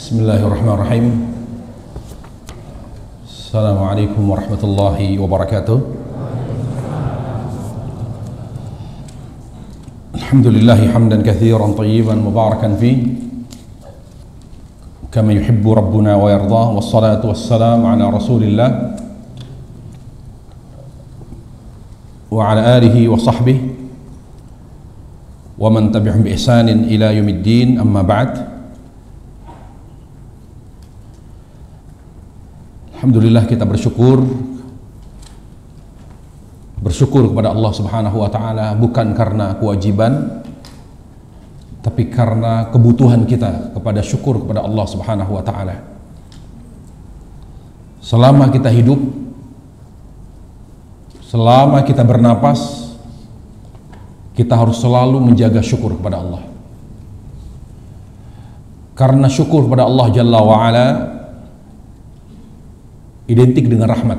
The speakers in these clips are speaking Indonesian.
Bismillahirrahmanirrahim. Assalamualaikum warahmatullahi wabarakatuh. Alhamdulillahi hamdan katsiran tayyiban mubarakan fi kama yuhibbu rabbuna wa yardah, wassalatu wassalamu ala rasulillah wa ala alihi wa sahbihi wa man tabi'ahum bi ihsanin ila yaumiddin, amma ba'd. Alhamdulillah, kita bersyukur kepada Allah Subhanahu wa taala, bukan karena kewajiban tapi karena kebutuhan kita kepada syukur kepada Allah Subhanahu wa taala. Selama kita hidup, selama kita bernapas, kita harus selalu menjaga syukur kepada Allah. Karena syukur kepada Allah Jalla wa Ala identik dengan rahmat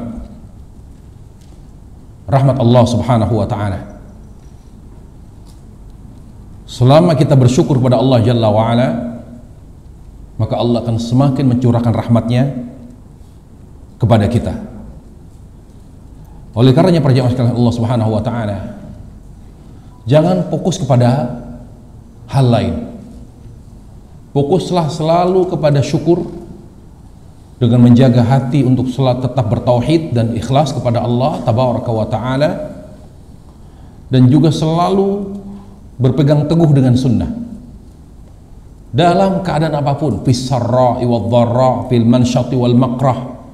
Allah Subhanahu wa taala. Selama kita bersyukur kepada Allah Jalla wa Ala, maka Allah akan semakin mencurahkan rahmatnya kepada kita. Oleh karenanya para jamaah sekalian Allah Subhanahu wa taala, jangan fokus kepada hal lain. Fokuslah selalu kepada syukur dengan menjaga hati untuk selalu tetap bertauhid dan ikhlas kepada Allah Tabaraka wa Ta'ala, dan juga selalu berpegang teguh dengan sunnah dalam keadaan apapun, fis sarra'i wad dharra, fil mansyati wal makrah,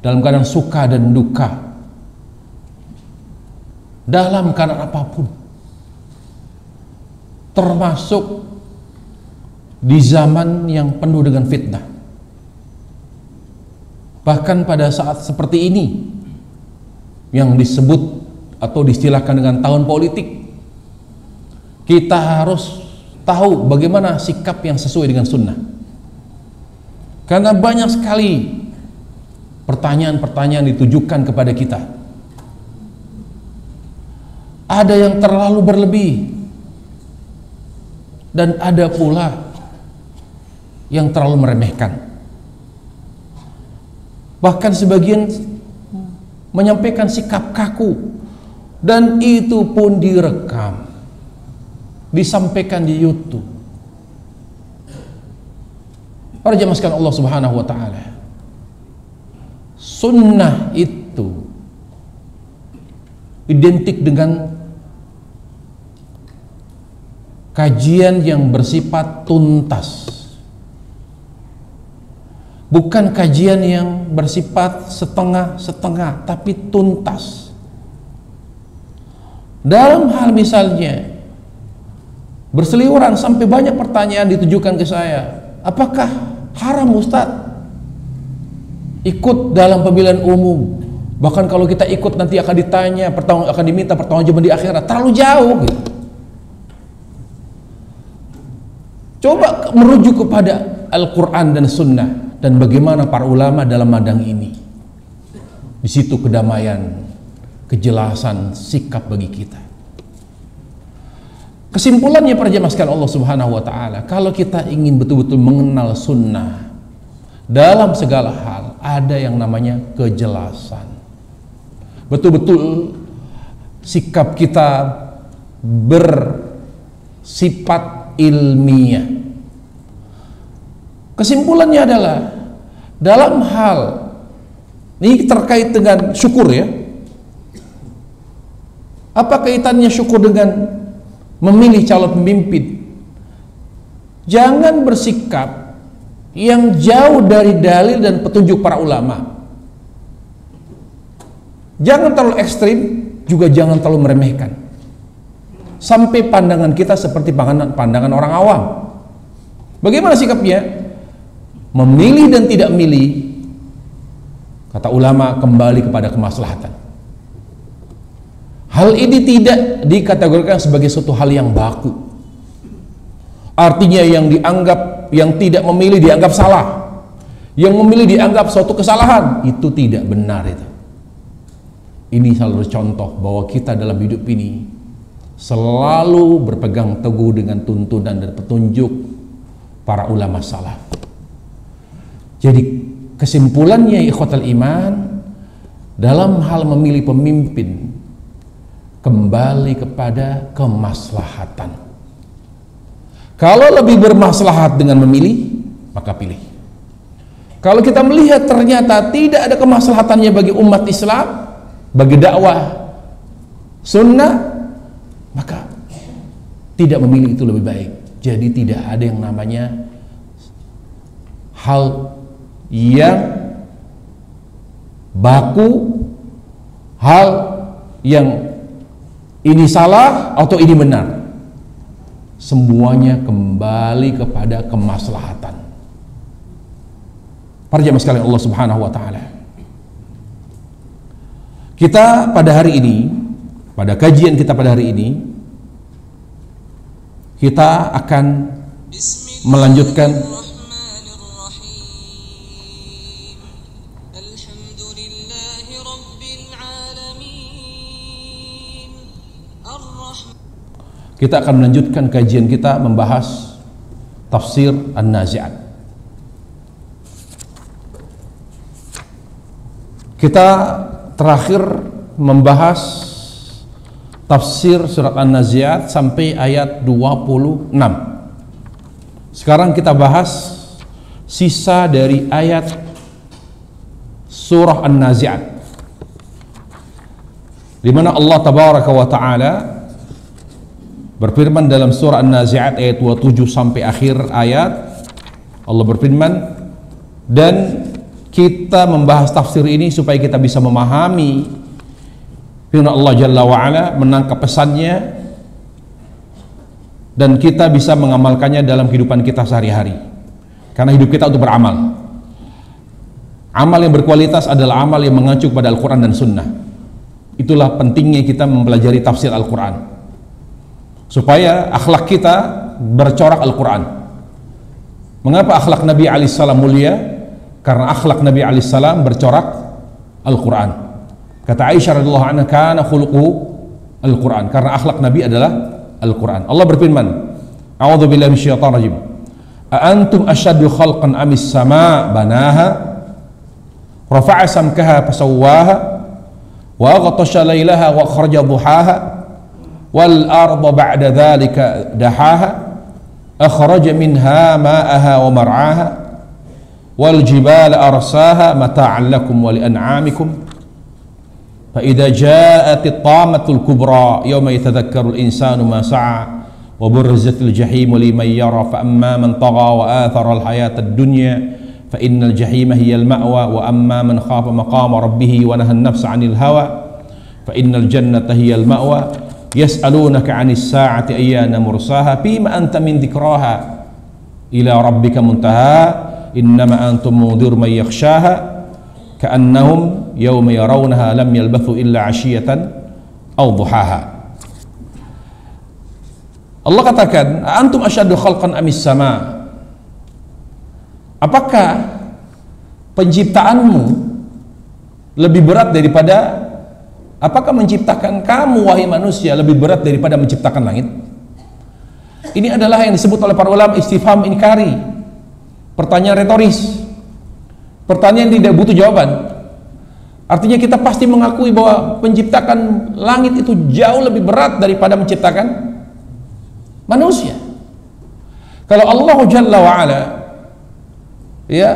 dalam keadaan suka dan duka, dalam keadaan apapun, termasuk di zaman yang penuh dengan fitnah. Bahkan pada saat seperti ini yang disebut atau distilahkan dengan tahun politik, kita harus tahu bagaimana sikap yang sesuai dengan sunnah. Karena banyak sekali pertanyaan-pertanyaan ditujukan kepada kita. Ada yang terlalu berlebih dan ada pula yang terlalu meremehkan. Bahkan sebagian menyampaikan sikap kaku, dan itu pun direkam, disampaikan di YouTube. Para jamaah sekalian Allah Subhanahu wa taala, sunnah itu identik dengan kajian yang bersifat tuntas, bukan kajian yang bersifat setengah-setengah, tapi tuntas. Dalam hal misalnya berseliweran sampai banyak pertanyaan ditujukan ke saya, apakah haram Ustaz ikut dalam pemilihan umum? Bahkan kalau kita ikut nanti akan ditanya, akan diminta pertanggungjawaban di akhirat. Terlalu jauh gitu. Coba merujuk kepada Al-Quran dan Sunnah, dan bagaimana para ulama dalam madang ini. Di situ kedamaian, kejelasan sikap bagi kita. Kesimpulannya para jamaah sekalian Allah Subhanahu wa taala, kalau kita ingin betul-betul mengenal sunnah dalam segala hal, ada yang namanya kejelasan. Betul-betul sikap kita bersifat ilmiah. Kesimpulannya adalah dalam hal ini terkait dengan syukur ya. Apa kaitannya syukur dengan memilih calon pemimpin? Jangan bersikap yang jauh dari dalil dan petunjuk para ulama. Jangan terlalu ekstrim, juga jangan terlalu meremehkan, sampai pandangan kita seperti pandangan orang awam. Bagaimana sikapnya? Memilih dan tidak memilih, kata ulama, kembali kepada kemaslahatan. Hal ini tidak dikategorikan sebagai suatu hal yang baku. Artinya yang tidak memilih dianggap salah, yang memilih dianggap suatu kesalahan. Itu tidak benar itu. Ini salah satu contoh bahwa kita dalam hidup ini selalu berpegang teguh dengan tuntunan dan petunjuk para ulama salaf. Jadi kesimpulannya ikhwatal iman, dalam hal memilih pemimpin kembali kepada kemaslahatan. Kalau lebih bermaslahat dengan memilih, maka pilih. Kalau kita melihat ternyata tidak ada kemaslahatannya bagi umat Islam, bagi dakwah sunnah, maka tidak memilih itu lebih baik. Jadi tidak ada yang namanya hal yang baku, hal yang ini salah atau ini benar. Semuanya kembali kepada kemaslahatan. Para jamaah sekalian Allah Subhanahu wa taala, kita pada hari ini, pada kajian kita pada hari ini, kita akan melanjutkan kajian kita membahas tafsir An-Nazi'at. Kita terakhir membahas tafsir surat An-Nazi'at sampai ayat 26. Sekarang kita bahas sisa dari ayat surah An-Nazi'at, di mana Allah tabaraka wa taala berfirman dalam surah An-Nazi'at ayat 27 sampai akhir ayat. Allah berfirman, dan kita membahas tafsir ini supaya kita bisa memahami firman Allah Jalla wa'ala, menangkap pesannya, dan kita bisa mengamalkannya dalam kehidupan kita sehari-hari. Karena hidup kita untuk beramal. Amal yang berkualitas adalah amal yang mengacu pada Al-Quran dan Sunnah. Itulah pentingnya kita mempelajari tafsir Al-Quran, supaya akhlak kita bercorak Al-Quran. Mengapa akhlak Nabi alaihissalam mulia? Karena akhlak Nabi alaihissalam bercorak Al-Quran. Kata Aisyah radhiyallahu anha, kana khuluquhu Al-Quran, karena akhlak Nabi adalah Al-Quran. Allah berfirman, a'udzubillahi minasyaitonir rajim, a antum asyaddu khalqan amis sama banaha rafa'a samkaha fasawwaha wa aghtasha laylaha wa akhraja duhaha wal arda ba'da dhalika dahaha akhraja minha ma'aha wa mar'aha wal jibala arsaha mata'an lakum wa li an'amikum fa idza ja'atit tamatul kubra yawma yatadhakkaru al insanu ma sa'a wa burrizatil jahim liman yara fa amma man tagha wa athara al hayata ad-dunya fa innal jahima hiya al ma'wa wa amma man khafa maqama rabbih wa nahaa an-nafsa 'anil hawa fa innal jannata hiya al ma'wa yas'alunaka 'anis sa'ati ayyana mursaha fima anta min dzikraha ila rabbika muntaha innama antum munzir man yakhshaha ka'annahum yawma yarawnaha lam yalbathu illa 'ashiyatan aw duhaha. Allah katakan, antum asyaddu khalqan amis sama, apakah penciptaanmu lebih berat daripada, apakah menciptakan kamu wahai manusia lebih berat daripada menciptakan langit? Ini adalah yang disebut oleh para ulama istifham inkari, pertanyaan retoris, pertanyaan yang tidak butuh jawaban. Artinya kita pasti mengakui bahwa menciptakan langit itu jauh lebih berat daripada menciptakan manusia. Kalau Allah Jalla wa'ala ya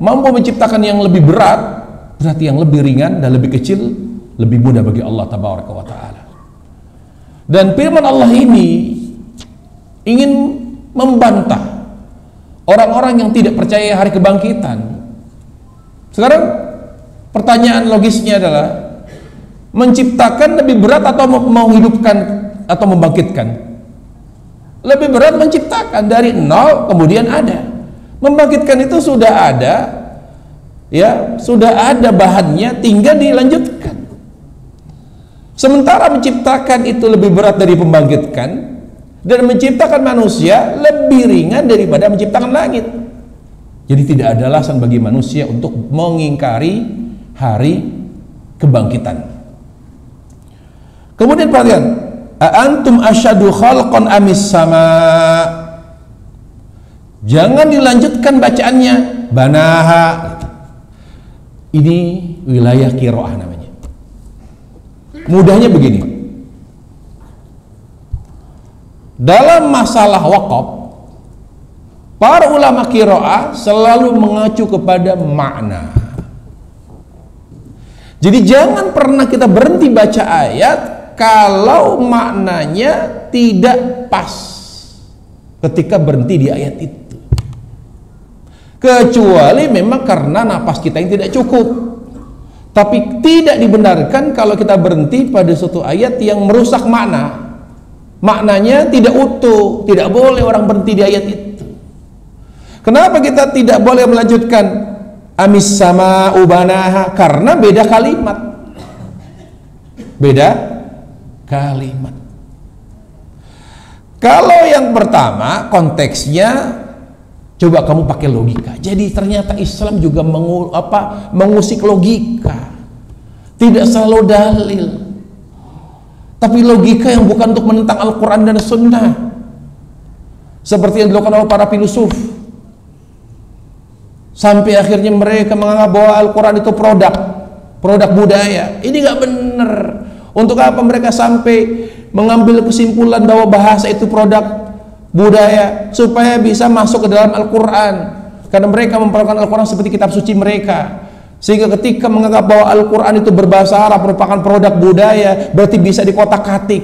mampu menciptakan yang lebih berat, berarti yang lebih ringan dan lebih kecil lebih mudah bagi Allah tabaraka wa ta'ala. Dan firman Allah ini ingin membantah orang-orang yang tidak percaya hari kebangkitan. Sekarang pertanyaan logisnya adalah, menciptakan lebih berat atau menghidupkan atau membangkitkan? Lebih berat menciptakan dari nol kemudian ada. Membangkitkan itu sudah ada, ya, sudah ada bahannya, tinggal dilanjutkan. Sementara menciptakan itu lebih berat dari membangkitkan, dan menciptakan manusia lebih ringan daripada menciptakan langit. Jadi tidak ada alasan bagi manusia untuk mengingkari hari kebangkitan. Kemudian perhatikan, a antum asyadu khalqan amis sama, Jangan dilanjutkan bacaannya banaha. Ini wilayah qiraah namanya. Mudahnya begini. Dalam masalah waqaf, para ulama qiraah selalu mengacu kepada makna. Jadi jangan pernah kita berhenti baca ayat kalau maknanya tidak pas ketika berhenti di ayat itu. Kecuali memang karena napas kita yang tidak cukup. Tapi tidak dibenarkan kalau kita berhenti pada suatu ayat yang merusak makna. Maknanya tidak utuh. Tidak boleh orang berhenti di ayat itu. Kenapa kita tidak boleh melanjutkan amis sama ubanaha? Karena beda kalimat. Beda kalimat. Kalau yang pertama konteksnya, coba kamu pakai logika. Jadi ternyata Islam juga mengusik logika. Tidak selalu dalil. Tapi logika yang bukan untuk menentang Al-Quran dan Sunnah. Seperti yang dilakukan oleh para filosof. Sampai akhirnya mereka menganggap bahwa Al-Quran itu produk budaya. Ini nggak benar. Untuk apa mereka sampai mengambil kesimpulan bahwa bahasa itu produk budaya supaya bisa masuk ke dalam Al-Quran? Karena mereka memperlakukan Al-Quran seperti kitab suci mereka, sehingga ketika menganggap bahwa Al-Quran itu berbahasa Arab merupakan produk budaya, berarti bisa dikotak-katik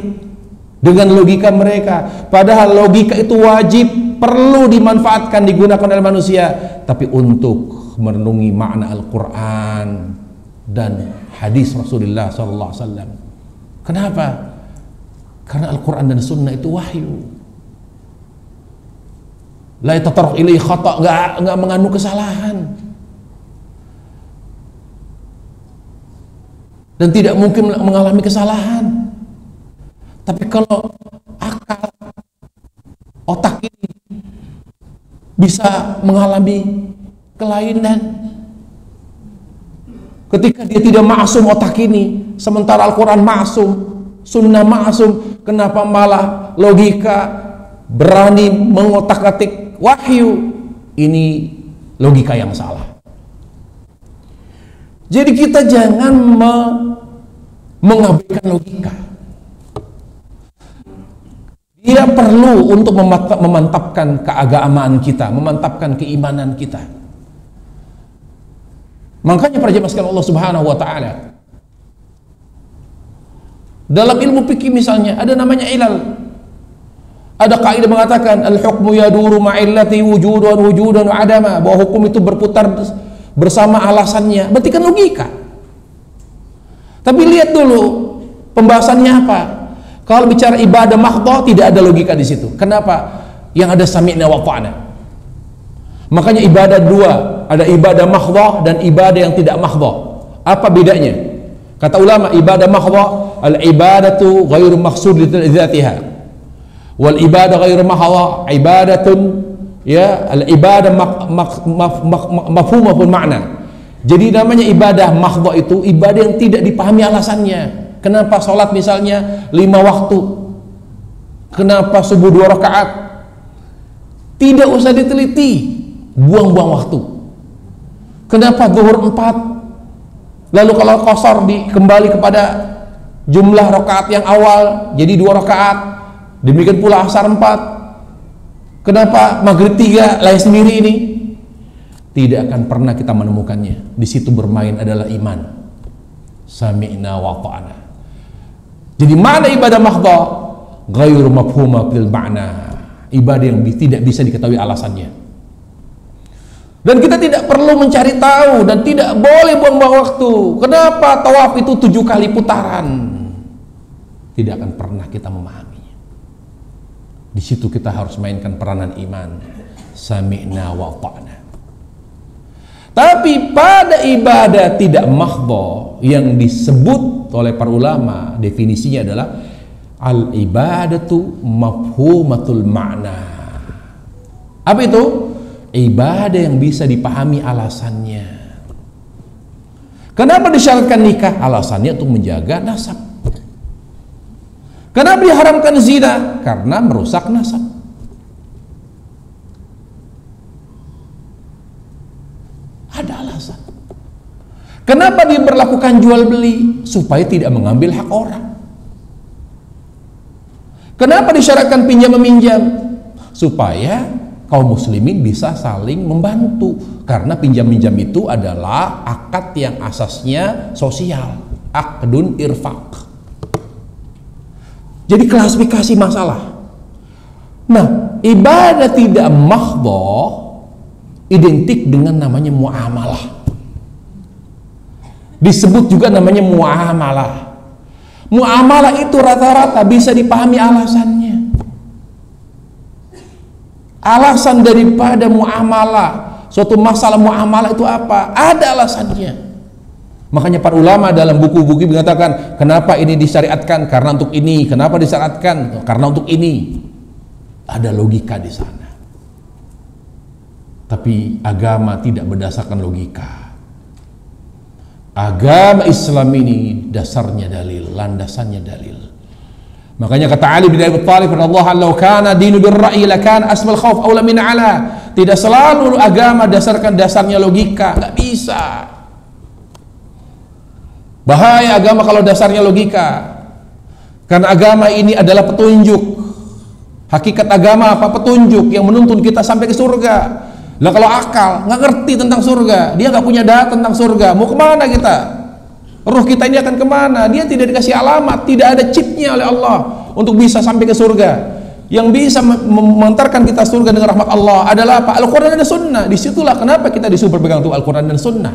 dengan logika mereka. Padahal logika itu wajib, perlu dimanfaatkan, digunakan oleh manusia, tapi untuk merenungi makna Al-Quran dan hadis Rasulullah SAW. Kenapa? Karena Al-Quran dan Sunnah itu wahyu. La yatatarraq ilaihi khata', enggak mengandung kesalahan. Dan tidak mungkin mengalami kesalahan. Tapi kalau akal, otak ini bisa mengalami kelainan, ketika dia tidak maksum otak ini, sementara Al-Quran maksum, Sunnah maksum, kenapa malah logika berani mengotak-atik wahyu? Ini logika yang salah. Jadi kita jangan mengabaikan logika. Dia perlu untuk memantapkan keagamaan kita, memantapkan keimanan kita. Makanya para jemaah sekalian Allah Subhanahu wa taala, dalam ilmu fikih misalnya ada namanya ilal. Ada kaidah mengatakan al-hukmu yaduru ma'illati wujudan wa adama, bahwa hukum itu berputar bersama alasannya. Berarti kan logika. Tapi lihat dulu pembahasannya apa. Kalau bicara ibadah mahdhah tidak ada logika di situ. Kenapa? Yang ada sami'na wa ta'na. Makanya ibadah dua, ada ibadah mahdhah dan ibadah yang tidak mahdhah. Apa bedanya? Kata ulama, ibadah mahdhah al-ibadatu ghairu maqsud li dzatiha. Wal ibadah ghairu mahdhah ibadatun, ya, al-ibadah mafhumul makna. Jadi namanya ibadah mahdhah itu ibadah yang tidak dipahami alasannya. Kenapa sholat misalnya 5 waktu? Kenapa subuh 2 rakaat? Tidak usah diteliti, buang-buang waktu. Kenapa zuhur 4? Lalu kalau qashar kembali kepada jumlah rakaat yang awal jadi 2 rakaat. Demikian pula asar 4. Kenapa maghrib 3 lain sendiri ini? Tidak akan pernah kita menemukannya. Di situ bermain adalah iman. Sami'na wa ta'na. Jadi mana ibadah mahdhah? Ghairu mafhumah bil ma'na. Ibadah yang tidak bisa diketahui alasannya. Dan kita tidak perlu mencari tahu dan tidak boleh buang-buang waktu. Kenapa tawaf itu 7 kali putaran? Tidak akan pernah kita memahaminya. Di situ kita harus mainkan peranan iman. Sami'na wa ta'na. Tapi pada ibadah tidak mahdhah yang disebut oleh para ulama, definisinya adalah al-ibadatu mafhumatul ma'na. Apa itu? Ibadah yang bisa dipahami alasannya. Kenapa disyaratkan nikah? Alasannya untuk menjaga nasab. Kenapa diharamkan zina? Karena merusak nasab. Ada alasan. Kenapa dia berlakukan jual beli? Supaya tidak mengambil hak orang. Kenapa disyaratkan pinjam meminjam? Supaya kaum muslimin bisa saling membantu. Karena pinjam minjam itu adalah akad yang asasnya sosial, akdun irfaq. Jadi klasifikasi masalah. Nah, ibadah tidak mahdhah identik dengan namanya muamalah. Disebut juga namanya muamalah. Muamalah itu rata-rata bisa dipahami alasannya. Alasan daripada muamalah, suatu masalah muamalah itu apa? Ada alasannya. Makanya para ulama dalam buku-buku mengatakan, kenapa ini disyariatkan? Karena untuk ini. Kenapa disyariatkan? Karena untuk ini. Ada logika di sana. Tapi agama tidak berdasarkan logika. Agama Islam ini dasarnya dalil, landasannya dalil. Makanya kata Ali bin Abi Thalib radhiyallahu anhu, "Kana dinu birra'yi lakana asmal khauf aula min 'ala." Tidak selalu agama dasarnya logika, enggak bisa. Bahaya agama kalau dasarnya logika. Karena agama ini adalah petunjuk. Hakikat agama apa? Petunjuk yang menuntun kita sampai ke surga. Lah kalau akal nggak ngerti tentang surga, dia nggak punya data tentang surga, mau kemana kita? Ruh kita ini akan kemana? Dia tidak dikasih alamat, tidak ada chipnya oleh Allah untuk bisa sampai ke surga. Yang bisa mengantarkan kita surga dengan rahmat Allah adalah apa? Al-Quran dan Sunnah. Disitulah kenapa kita disuruh berpegang teguh Al-Quran dan Sunnah.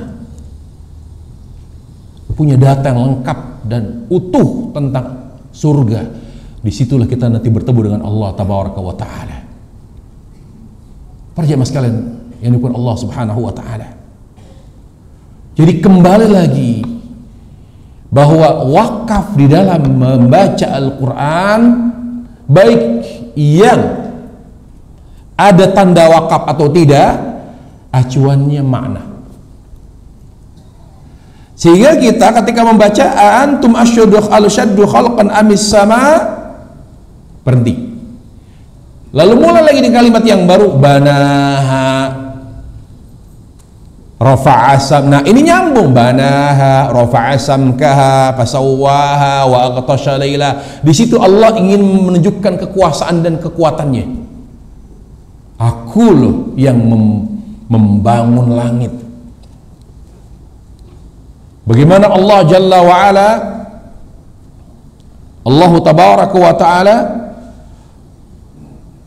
Punya data yang lengkap dan utuh tentang surga. Disitulah kita nanti bertemu dengan Allah Tabaraka wa Ta'ala. Para jemaah sekalian yang dimuliakan Allah Subhanahu wa Ta'ala. Jadi kembali lagi bahwa wakaf di dalam membaca Al-Quran, baik yang ada tanda wakaf atau tidak, acuannya makna. Sehingga kita ketika membaca antum asyaddu khalqan amis sama, berhenti. Lalu mulai lagi di kalimat yang baru, banaha rafa'a sam. Nah, ini nyambung, banaha rafa'a samkaha fasawwaha wa aghtasha laila. Di situ Allah ingin menunjukkan kekuasaan dan kekuatannya. Aku loh yang membangun langit. Bagaimana Allah Jalla wa Ala, Allah Tabaraka wa Ta'ala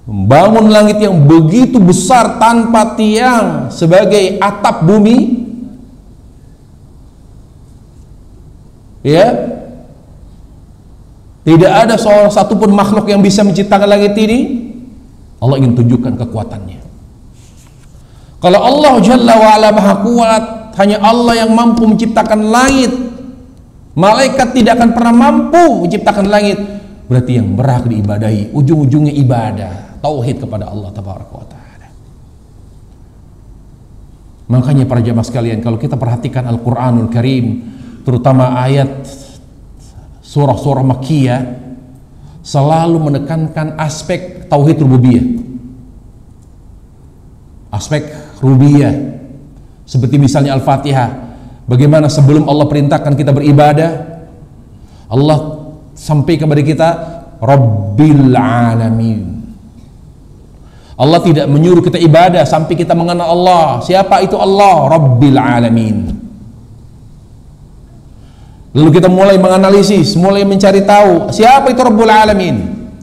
membangun langit yang begitu besar tanpa tiang sebagai atap bumi, ya, tidak ada seorang satupun makhluk yang bisa menciptakan langit ini. Allah ingin tunjukkan kekuatannya. Kalau Allah Jalla wa Ala Maha Kuat, hanya Allah yang mampu menciptakan langit, malaikat tidak akan pernah mampu menciptakan langit. Berarti yang berhak diibadahi, ujung-ujungnya ibadah, tauhid kepada Allah Tabaraka wa Ta'ala. Makanya para jamaah sekalian, kalau kita perhatikan Al-Quranul Karim, terutama ayat surah-surah Makkiyah, selalu menekankan aspek tauhid rububiyah, aspek rububiyah. Seperti misalnya Al-Fatihah, bagaimana sebelum Allah perintahkan kita beribadah, Allah sampai kepada kita Rabbil Alamin. Allah tidak menyuruh kita ibadah sampai kita mengenal Allah. Siapa itu Allah? Rabbil Alamin. Lalu kita mulai menganalisis, mulai mencari tahu siapa itu Rabbul Alamin.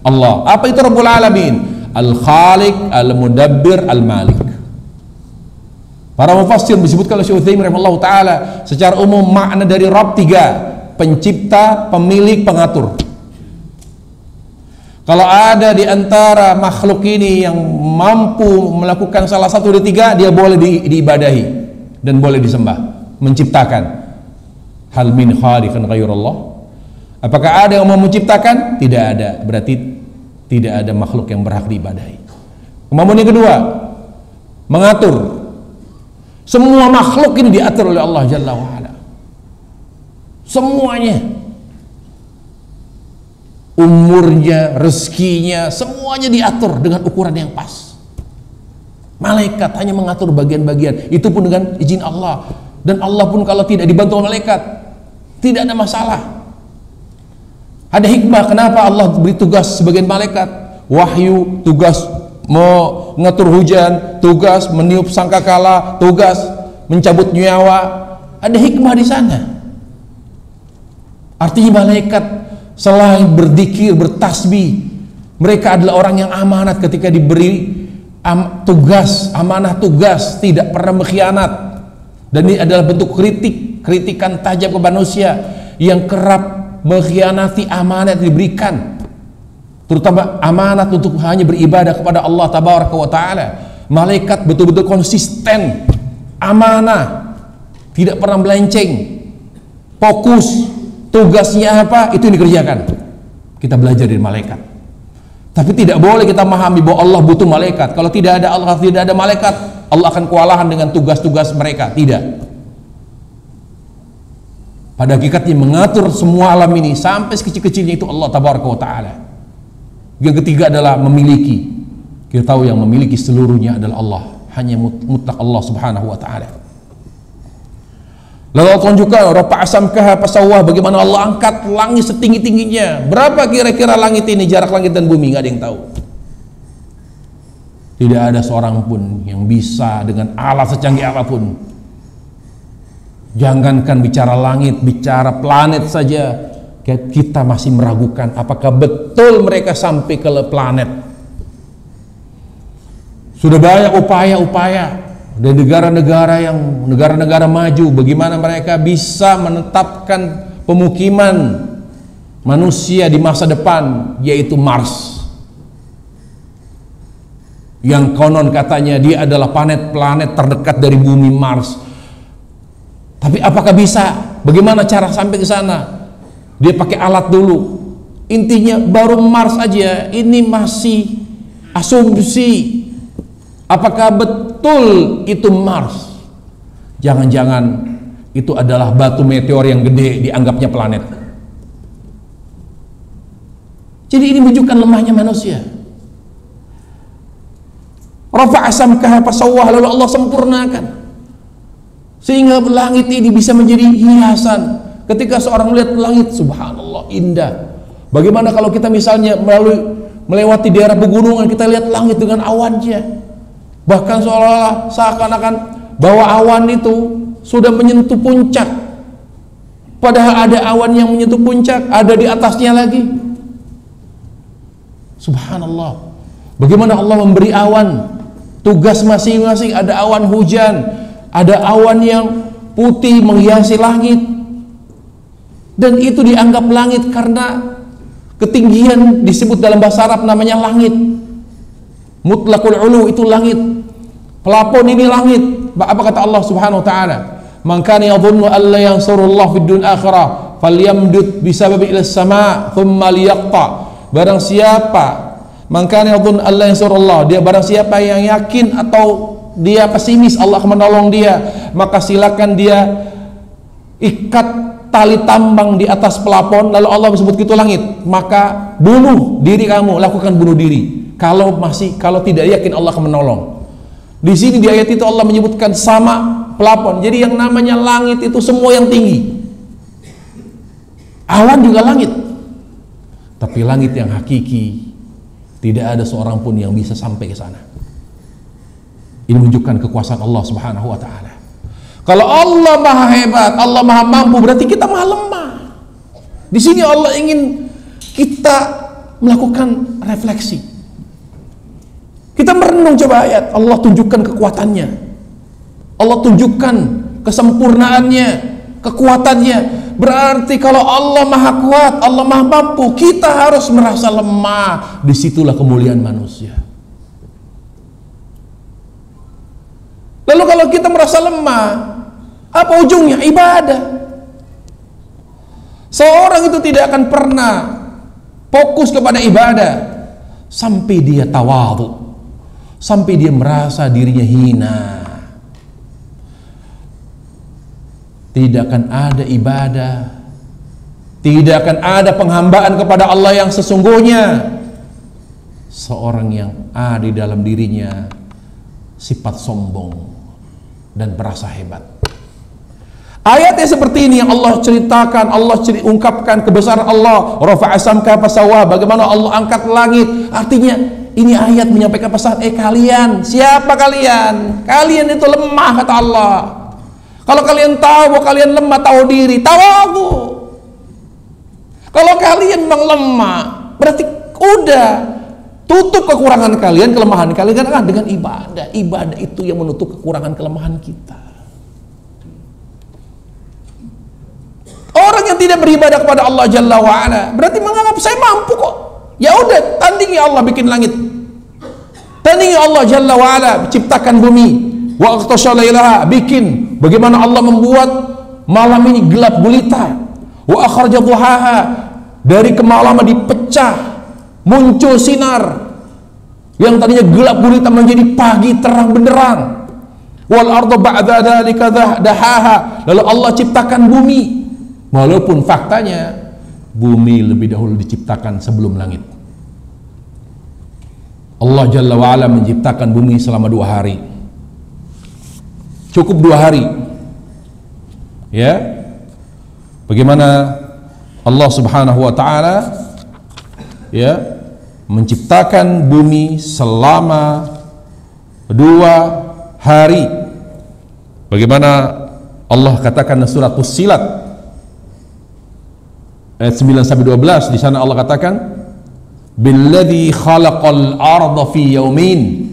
Allah. Apa itu Rabbul Alamin? Al-Khaliq, Al-Mudabbir, Al-Malik. Para mufassir disebutkan oleh Syekh Utsaimin rahimahullah taala, secara umum makna dari Rabb tiga: pencipta, pemilik, pengatur. Kalau ada di antara makhluk ini yang mampu melakukan salah satu dari tiga, dia boleh diibadahi dan boleh disembah, menciptakan. Hal min khaliqin ghairallah? Apakah ada yang mau menciptakan? Tidak ada. Berarti tidak ada makhluk yang berhak diibadahi. Kemampuan yang kedua, mengatur. Semua makhluk ini diatur oleh Allah Jalla wa'ala. Semuanya, umurnya, rezekinya, semuanya diatur dengan ukuran yang pas. Malaikat hanya mengatur bagian-bagian, itu pun dengan izin Allah. Dan Allah pun kalau tidak dibantu malaikat, tidak ada masalah. Ada hikmah kenapa Allah beri tugas sebagian malaikat. Wahyu, tugas mengatur hujan, tugas meniup sangkakala, tugas mencabut nyawa. Ada hikmah di sana. Artinya malaikat selain berzikir, bertasbih, mereka adalah orang yang amanat ketika diberi tugas, amanah tugas, tidak pernah berkhianat. Dan ini adalah bentuk kritikan tajam ke manusia yang kerap mengkhianati amanat yang diberikan, terutama amanat untuk hanya beribadah kepada Allah Tabaraka wa Ta'ala. Malaikat betul-betul konsisten, amanah, tidak pernah melenceng, fokus, tugasnya apa itu dikerjakan. Kita belajar dari malaikat. Tapi tidak boleh kita memahami bahwa Allah butuh malaikat. Kalau tidak ada Allah, tidak ada malaikat, Allah akan kewalahan dengan tugas-tugas mereka. Tidak. Pada hakikatnya mengatur semua alam ini sampai sekecil-kecilnya itu Allah Tabaraka wa Ta'ala. Yang ketiga adalah memiliki. Kita tahu yang memiliki seluruhnya adalah Allah. Hanya mutlak Allah Subhanahu wa Ta'ala. Lalu Allah tunjukkan rafa'a samkaha fasawwah, bagaimana Allah angkat langit setinggi-tingginya. Berapa kira-kira langit ini, jarak langit dan bumi? Nggak ada yang tahu. Tidak ada seorang pun yang bisa dengan alat secanggih apapun. Jangankan bicara langit, bicara planet saja kita masih meragukan apakah betul mereka sampai ke planet. Sudah banyak upaya-upaya dan negara-negara maju, bagaimana mereka bisa menetapkan pemukiman manusia di masa depan, yaitu Mars, yang konon katanya dia adalah planet terdekat dari bumi, Mars. Tapi apakah bisa? Bagaimana cara sampai ke sana? Dia pakai alat dulu. Intinya baru Mars aja ini masih asumsi. Apakah betul itu Mars? Jangan-jangan itu adalah batu meteor yang gede, dianggapnya planet. Jadi ini menunjukkan lemahnya manusia. Rafa'a samkaha fasawwah, lalu Allah sempurnakan sehingga langit ini bisa menjadi hiasan. Ketika seorang melihat langit, subhanallah, indah. Bagaimana kalau kita misalnya melewati daerah pegunungan, kita lihat langit dengan awannya, bahkan seolah-olah seakan-akan bahwa awan itu sudah menyentuh puncak, padahal ada awan yang menyentuh puncak, ada di atasnya lagi. Subhanallah, bagaimana Allah memberi awan, tugas masing-masing. Ada awan hujan, ada awan yang putih menghiasi langit, dan itu dianggap langit karena ketinggian disebut dalam bahasa Arab namanya langit. Mutlaqul ulu itu langit, pelapon ini langit. Apa kata Allah Subhanahu wa taala? Man kana yadhunnu an la yansurullah fid dunya akhirah falyamdud bisababi ila sama thumma liyaqta. Barang siapa, man kana yadhunnu an la yansurullah, dia barang siapa yang yakin atau dia pesimis Allah akan menolong dia, maka silakan dia ikat tali tambang di atas pelapon. Lalu Allah menyebut itu langit, maka bunuh diri kamu, lakukan bunuh diri kalau tidak yakin Allah akan menolong. Di sini di ayat itu Allah menyebutkan sama pelapon. Jadi yang namanya langit itu semua yang tinggi. Awan juga langit. Tapi langit yang hakiki tidak ada seorang pun yang bisa sampai ke sana. Ini menunjukkan kekuasaan Allah Subhanahu wa taala. Kalau Allah maha hebat, Allah maha mampu, berarti kita maha lemah. Di sini Allah ingin kita melakukan refleksi. Kita merenung coba ayat, Allah tunjukkan kekuatannya, Allah tunjukkan kesempurnaannya, kekuatannya. Berarti kalau Allah maha kuat, Allah maha mampu, kita harus merasa lemah. Disitulah kemuliaan manusia. Lalu kalau kita merasa lemah, apa ujungnya? Ibadah. Seorang itu tidak akan pernah fokus kepada ibadah sampai dia tawadhu, sampai dia merasa dirinya hina. Tidak akan ada ibadah, tidak akan ada penghambaan kepada Allah yang sesungguhnya. Seorang yang ada di dalam dirinya sifat sombong dan merasa hebat. Ayatnya seperti ini yang Allah ceritakan, Allah ungkapkan kebesaran Allah. Rafa'a samka fasawwa, bagaimana Allah angkat langit. Artinya ini ayat menyampaikan pesan, kalian, siapa kalian? Kalian itu lemah, kata Allah. Kalau kalian tahu kalian lemah, tahu diri, tahu aku. Kalau kalian memang lemah, berarti udah tutup kekurangan kalian, kelemahan kalian kan dengan ibadah. Ibadah itu yang menutup kekurangan kelemahan kita. Orang yang tidak beribadah kepada Allah Jalla wa'ala berarti menganggap saya mampu kok. Ya udah, tandingi Allah bikin langit, tandingi Allah Jalla wa'ala ciptakan bumi. Wa aqtasha lailaha, bikin bagaimana Allah membuat malam ini gelap gulita. Wa akhraja duhaha, dari kemalaman dipecah, muncul sinar yang tadinya gelap gulita menjadi pagi terang benderang. Wal arda ba'da dzalika dahaha, lalu Allah ciptakan bumi. Walaupun faktanya bumi lebih dahulu diciptakan sebelum langit. Allah Jalla wa'ala menciptakan bumi selama 2 hari. Cukup 2 hari. Ya. Bagaimana Allah Subhanahu wa taala ya menciptakan bumi selama 2 hari. Bagaimana Allah katakan dalam surat Fussilat ayat 9-12, di sana Allah katakan billadzi khalaqal arda fi yaumin,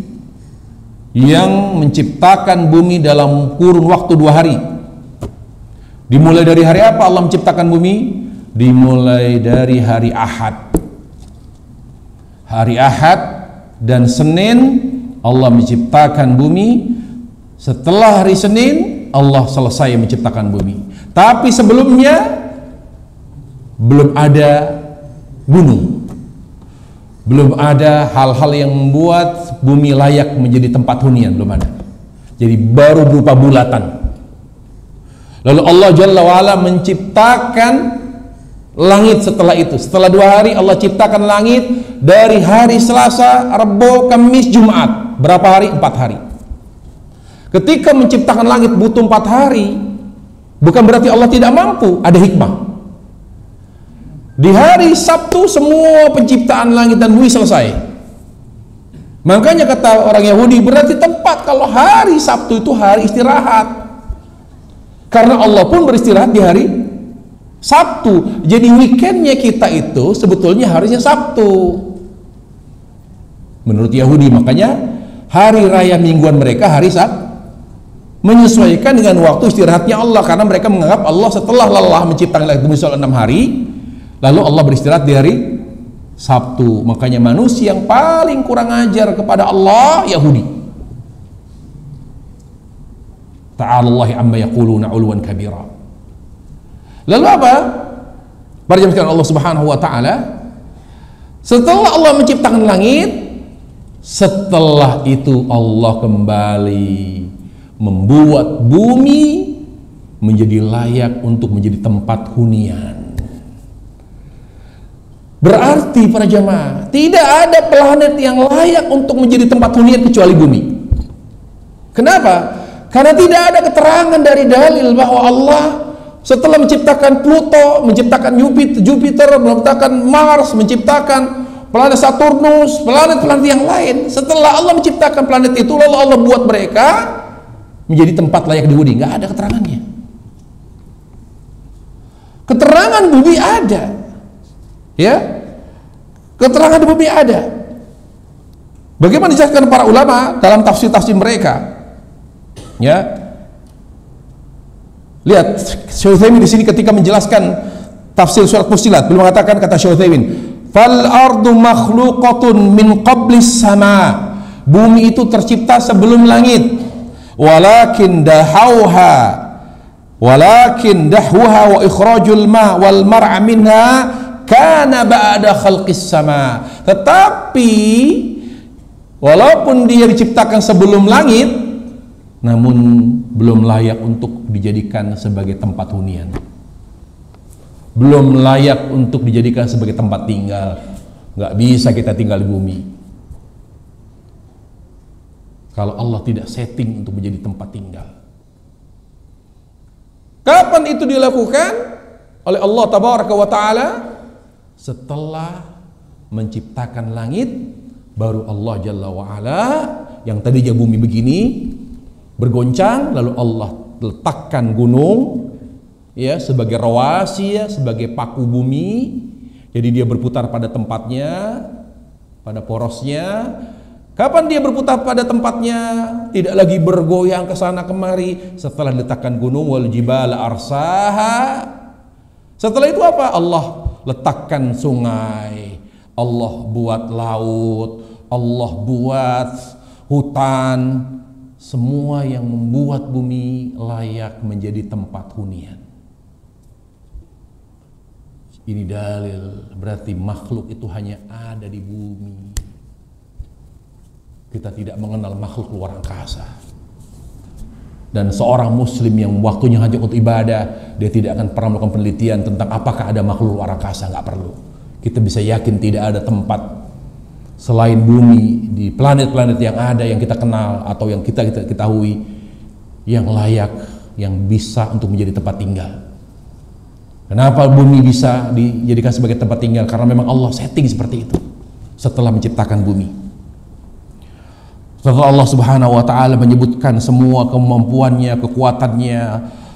yang menciptakan bumi dalam kurun waktu 2 hari. Dimulai dari hari apa Allah menciptakan bumi? Dimulai dari hari Ahad. Hari Ahad dan Senin Allah menciptakan bumi. Setelah hari Senin Allah selesai menciptakan bumi. Tapi sebelumnya belum ada gunung, belum ada hal-hal yang membuat bumi layak menjadi tempat hunian, belum ada. Jadi baru berupa bulatan. Lalu Allah Jalla wa'ala menciptakan langit setelah itu. Setelah 2 hari Allah ciptakan langit dari hari Selasa, Rabu, Kamis, Jumat. Berapa hari? 4 hari. Ketika menciptakan langit butuh 4 hari, bukan berarti Allah tidak mampu, ada hikmah. Di hari Sabtu semua penciptaan langit dan bumi selesai. Makanya kata orang Yahudi, berarti tepat kalau hari Sabtu itu hari istirahat. Karena Allah pun beristirahat di hari Sabtu. Jadi weekendnya kita itu sebetulnya harusnya Sabtu menurut Yahudi. Makanya hari raya mingguan mereka hari Sabtu, menyesuaikan dengan waktu istirahatnya Allah. Karena mereka menganggap Allah setelah lelah menciptakan langit bumi selama 6 hari, lalu Allah beristirahat di hari Sabtu. Makanya manusia yang paling kurang ajar kepada Allah Yahudi. Ta'alallahi amma yaquluna 'uluwan kabira. Lalu apa? Para jemaah sekalian Allah Subhanahu wa taala, setelah Allah menciptakan langit, setelah itu Allah kembali membuat bumi menjadi layak untuk menjadi tempat hunian. Berarti para jamaah, tidak ada planet yang layak untuk menjadi tempat hunian kecuali bumi. Kenapa? Karena tidak ada keterangan dari dalil bahwa Allah setelah menciptakan Pluto, menciptakan Jupiter, menciptakan Mars, menciptakan planet Saturnus, planet-planet yang lain, setelah Allah menciptakan planet itu, lalu Allah buat mereka menjadi tempat layak dihuni. Nggak ada keterangannya. Keterangan bumi ada. Ya, keterangan di bumi ada. Bagaimana dijelaskan para ulama dalam tafsir-tafsir mereka? Ya, lihat Syekh Utsaimin di sini ketika menjelaskan tafsir surat Fussilat, beliau mengatakan, kata Syekh Utsaimin, fal ardu makhluqatun min qablis sama. Bumi itu tercipta sebelum langit. Walakin dahauha wa ikhrajul ma wal mar'a minha kana ba'da khalqis sama. Tetapi walaupun dia diciptakan sebelum langit, namun belum layak untuk dijadikan sebagai tempat hunian, belum layak untuk dijadikan sebagai tempat tinggal. Nggak bisa kita tinggal di bumi. kalau Allah tidak setting untuk menjadi tempat tinggal. Kapan itu dilakukan oleh Allah Tabaraka wa Ta'ala? Setelah menciptakan langit, baru Allah Jalla wa Ala, yang tadinya bumi begini bergoncang, lalu Allah letakkan gunung ya sebagai rawasi, ya, sebagai paku bumi. Jadi dia berputar pada tempatnya, pada porosnya. Kapan dia berputar pada tempatnya? Tidak lagi bergoyang ke sana kemari. Setelah diletakkan gunung, wal jibala arsaha. Setelah itu apa? Allah letakkan sungai, Allah buat laut, Allah buat hutan, semua yang membuat bumi layak menjadi tempat hunian. Ini dalil berarti makhluk itu hanya ada di bumi. Kita tidak mengenal makhluk luar angkasa. Dan seorang muslim yang waktunya hanya untuk ibadah, dia tidak akan pernah melakukan penelitian tentang apakah ada makhluk luar angkasa, nggak perlu. Kita bisa yakin tidak ada tempat selain bumi di planet-planet yang ada, yang kita kenal atau yang kita ketahui, yang layak, yang bisa untuk menjadi tempat tinggal. Kenapa bumi bisa dijadikan sebagai tempat tinggal? Karena memang Allah setting seperti itu setelah menciptakan bumi. Setelah Allah Subhanahu wa Ta'ala menyebutkan semua kemampuannya, kekuatannya,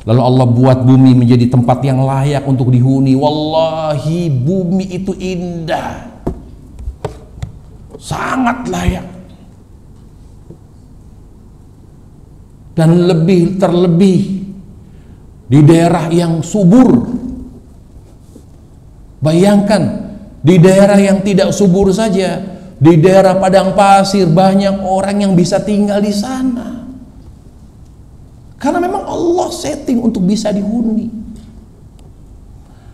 lalu Allah buat bumi menjadi tempat yang layak untuk dihuni. Wallahi bumi itu indah, sangat layak, dan terlebih di daerah yang subur. Bayangkan di daerah yang tidak subur saja, di daerah padang pasir banyak orang yang bisa tinggal di sana. Karena memang Allah setting untuk bisa dihuni.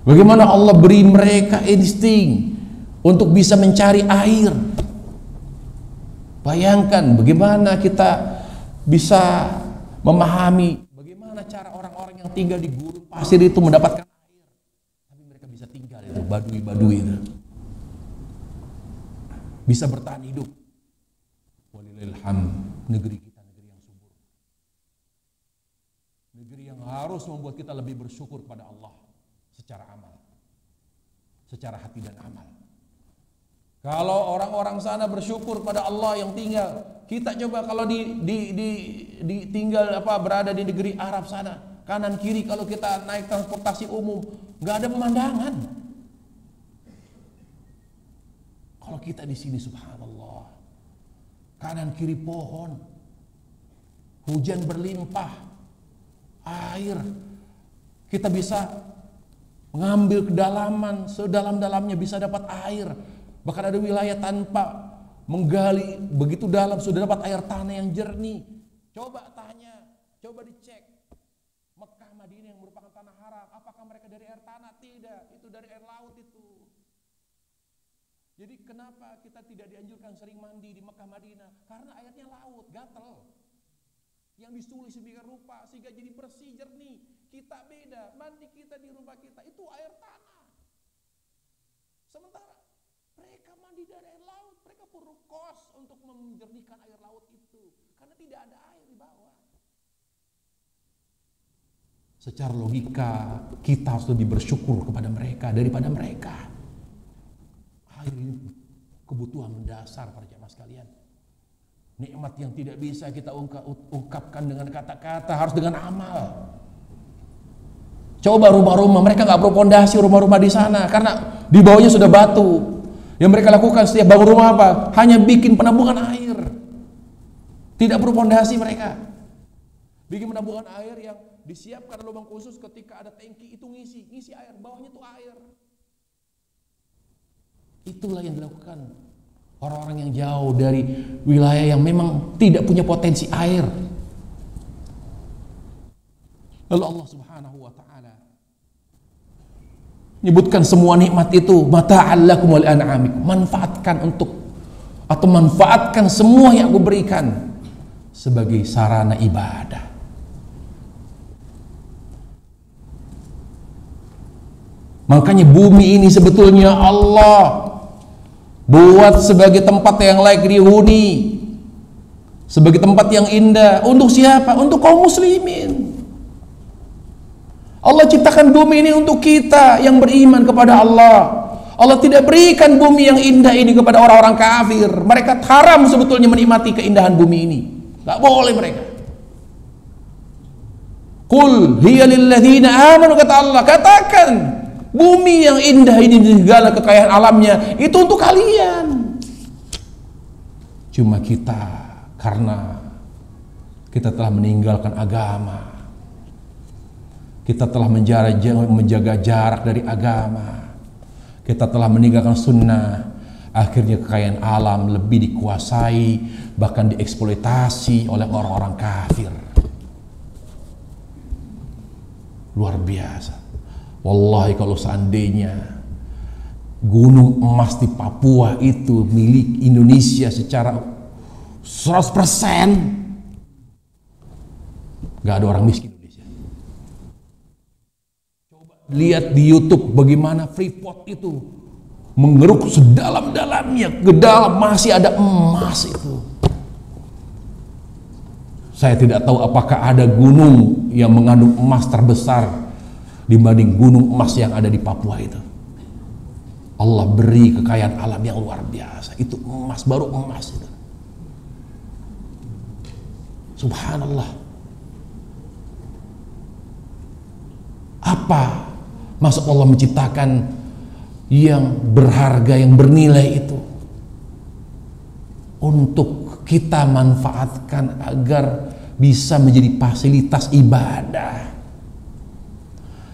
Bagaimana Allah beri mereka insting untuk bisa mencari air. Bayangkan bagaimana kita bisa memahami bagaimana cara orang-orang yang tinggal di gurun pasir itu mendapatkan air. Tapi mereka bisa tinggal itu, badui-badui itu. Bisa bertahan hidup. Walillahilhamd, negeri kita negeri yang subur, negeri yang harus membuat kita lebih bersyukur kepada Allah secara amal, secara hati dan amal. Kalau orang-orang sana bersyukur pada Allah yang tinggal, kita coba kalau tinggal berada di negeri Arab sana, kanan kiri kalau kita naik transportasi umum nggak ada pemandangan. Kalau kita di sini subhanallah, kanan kiri pohon, hujan berlimpah, air, kita bisa mengambil kedalaman, sedalam-dalamnya bisa dapat air. Bahkan ada wilayah tanpa menggali begitu dalam sudah dapat air tanah yang jernih. Coba tanya, coba dicek Mekah Madinah yang merupakan tanah haram, apakah mereka dari air tanah? Tidak, itu dari air laut itu. Jadi kenapa kita tidak dianjurkan sering mandi di Mekah Madinah? Karena airnya laut, gatel, yang disulis sedemikian rupa sehingga jadi bersih, jernih. Kita beda, mandi kita di rumah kita itu air tanah. Sementara mereka mandi dari air laut, mereka perlu kos untuk menjernihkan air laut itu, karena tidak ada air di bawah. Secara logika kita harus lebih bersyukur kepada mereka daripada mereka. Air ini kebutuhan mendasar para jemaah sekalian. Nikmat yang tidak bisa kita ungkapkan dengan kata-kata, harus dengan amal. Coba rumah-rumah mereka nggak berpondasi, rumah-rumah di sana karena di bawahnya sudah batu. Yang mereka lakukan setiap bangun rumah apa? Hanya bikin penampungan air. Tidak berpondasi mereka. Bikin penampungan air yang disiapkan lubang khusus, ketika ada tangki itu ngisi air, bawahnya itu air. Itulah yang dilakukan orang-orang yang jauh dari wilayah yang memang tidak punya potensi air. Lalu Allah Subhanahu wa Ta'ala menyebutkan semua nikmat itu mata'al lakum wal an'amikum, manfaatkan semua yang aku berikan sebagai sarana ibadah. Makanya bumi ini sebetulnya Allah buat sebagai tempat yang layak dihuni, sebagai tempat yang indah. Untuk siapa? Untuk kaum muslimin. Allah ciptakan bumi ini untuk kita yang beriman kepada Allah. Allah tidak berikan bumi yang indah ini kepada orang-orang kafir. Mereka haram sebetulnya menikmati keindahan bumi ini. Gak boleh mereka. Qul hiya lilladzina amanu, kata Allah, katakan bumi yang indah ini segala kekayaan alamnya itu untuk kalian. Cuma kita, karena kita telah meninggalkan agama, kita telah menjaga jarak dari agama, kita telah meninggalkan sunnah, akhirnya kekayaan alam lebih dikuasai, bahkan dieksploitasi oleh orang-orang kafir. Luar biasa. Wallahi kalau seandainya gunung emas di Papua itu milik Indonesia secara 100%, gak ada orang miskin Indonesia. Coba lihat di YouTube bagaimana Freeport itu mengeruk sedalam-dalamnya, ke dalam masih ada emas itu. Saya tidak tahu apakah ada gunung yang mengandung emas terbesar dibanding gunung emas yang ada di Papua itu. Allah beri kekayaan alam yang luar biasa. Itu emas, baru emas itu. Subhanallah. Apa maksud Allah menciptakan yang berharga, yang bernilai itu untuk kita manfaatkan agar bisa menjadi fasilitas ibadah.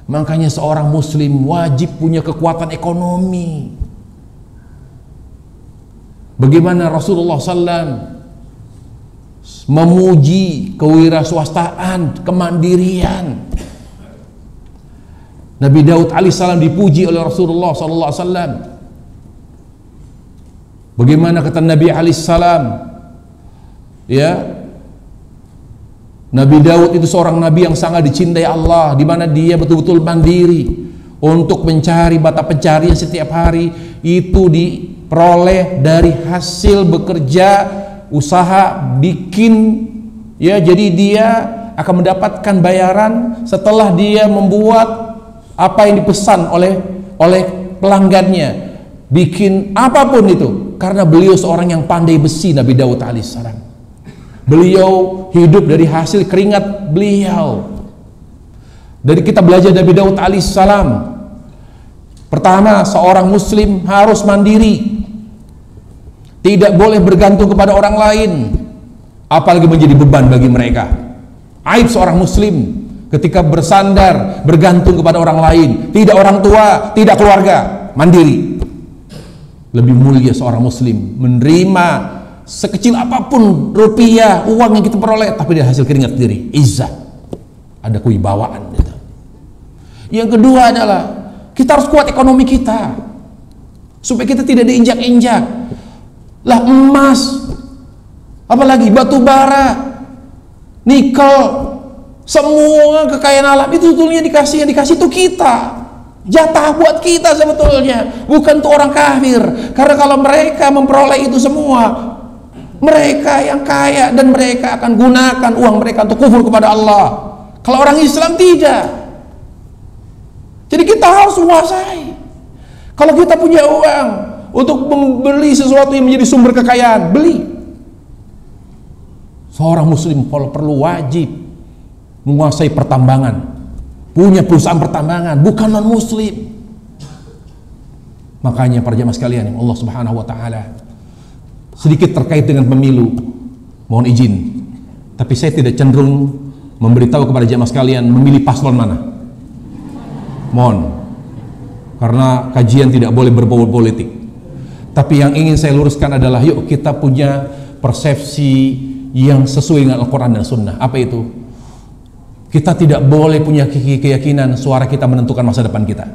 Makanya seorang muslim wajib punya kekuatan ekonomi. Bagaimana Rasulullah SAW memuji kewirausahaan, kemandirian. Nabi Daud alaihissalam dipuji oleh Rasulullah SAW. Bagaimana kata Nabi alaihissalam, ya, Nabi Daud itu seorang nabi yang sangat dicintai Allah, di mana dia betul-betul mandiri untuk mencari mata pencarian setiap hari itu diperoleh dari hasil bekerja, usaha, bikin, ya, jadi dia akan mendapatkan bayaran setelah dia membuat apa yang dipesan oleh pelanggannya, bikin apapun itu, karena beliau seorang yang pandai besi. Nabi Daud alaihissalam, beliau hidup dari hasil keringat beliau. Dari kita belajar Nabi Daud alaihissalam, pertama, seorang muslim harus mandiri, tidak boleh bergantung kepada orang lain, apalagi menjadi beban bagi mereka. Aib seorang muslim ketika bersandar, bergantung kepada orang lain, tidak orang tua, tidak keluarga, mandiri. Lebih mulia seorang muslim menerima sekecil apapun rupiah, uang yang kita peroleh, tapi dari hasil keringat sendiri, izzah, ada kewibawaan gitu. Yang kedua adalah kita harus kuat ekonomi kita supaya kita tidak diinjak-injak. Lah emas, apalagi batu bara, nikel, semua kekayaan alam itu sebetulnya yang dikasih itu kita, jatah buat kita sebetulnya, bukan untuk orang kafir. Karena kalau mereka memperoleh itu semua, mereka yang kaya dan mereka akan gunakan uang mereka untuk kufur kepada Allah. Kalau orang Islam tidak. Jadi kita harus menguasai. Kalau kita punya uang untuk membeli sesuatu yang menjadi sumber kekayaan, beli. Seorang muslim perlu wajib menguasai pertambangan, punya perusahaan pertambangan, bukan non muslim. Makanya para jamaah sekalian yang Allah Subhanahu wa taala, sedikit terkait dengan pemilu, mohon izin, tapi saya tidak cenderung memberitahu kepada jamaah sekalian memilih paslon mana, mohon, karena kajian tidak boleh berbau politik. Tapi yang ingin saya luruskan adalah, yuk kita punya persepsi yang sesuai dengan Al-Quran dan Sunnah. Apa itu? Kita tidak boleh punya keyakinan suara kita menentukan masa depan kita.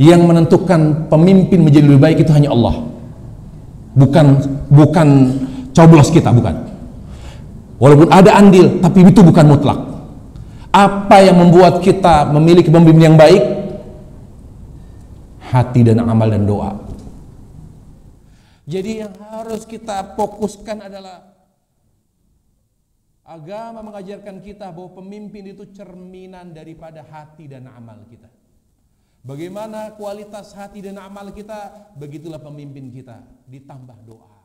Yang menentukan pemimpin menjadi lebih baik itu hanya Allah. Bukan coblos kita, bukan. Walaupun ada andil, tapi itu bukan mutlak. Apa yang membuat kita memiliki pemimpin yang baik? Hati dan amal dan doa. Jadi yang harus kita fokuskan adalah Agama mengajarkan kita bahwa pemimpin itu cerminan daripada hati dan amal kita. Bagaimana kualitas hati dan amal kita, begitulah pemimpin kita, ditambah doa.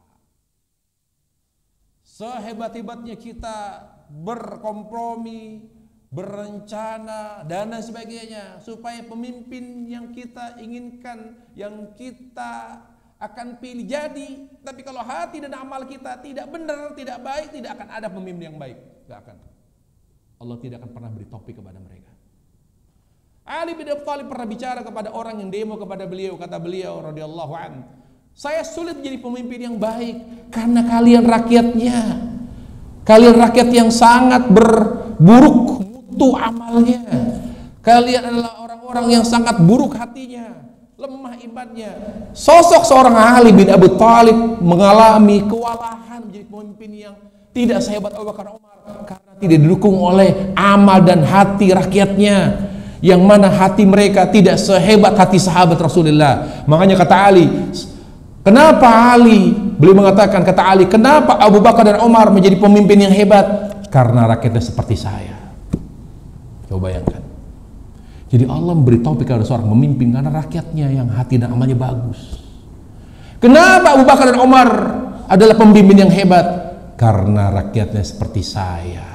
Sehebat-hebatnya kita berkompromi, berencana, dan lain sebagainya, supaya pemimpin yang kita inginkan, yang kita akan pilih jadi, tapi kalau hati dan amal kita tidak benar, tidak baik, tidak akan ada pemimpin yang baik. Tidak akan. Allah tidak akan pernah beri topik kepada mereka. Ali bin Abi Thalib pernah bicara kepada orang yang demo kepada beliau, kata beliau radhiyallahu an, saya sulit menjadi pemimpin yang baik karena kalian rakyatnya, kalian rakyat yang sangat buruk mutu amalnya, kalian adalah orang-orang yang sangat buruk hatinya, lemah imannya. Sosok seorang Ali bin Abi Thalib mengalami kewalahan menjadi pemimpin yang tidak sehebat Abu Bakar Umar karena tidak didukung oleh amal dan hati rakyatnya, yang mana hati mereka tidak sehebat hati sahabat Rasulullah. Makanya kata Ali, kenapa Ali, beliau mengatakan, kata Ali, kenapa Abu Bakar dan Umar menjadi pemimpin yang hebat? Karena rakyatnya seperti saya. Coba bayangkan. Jadi Allah memberi taufik kepada seorang pemimpin karena rakyatnya yang hati dan amalnya bagus. Kenapa Abu Bakar dan Umar adalah pemimpin yang hebat? Karena rakyatnya seperti saya.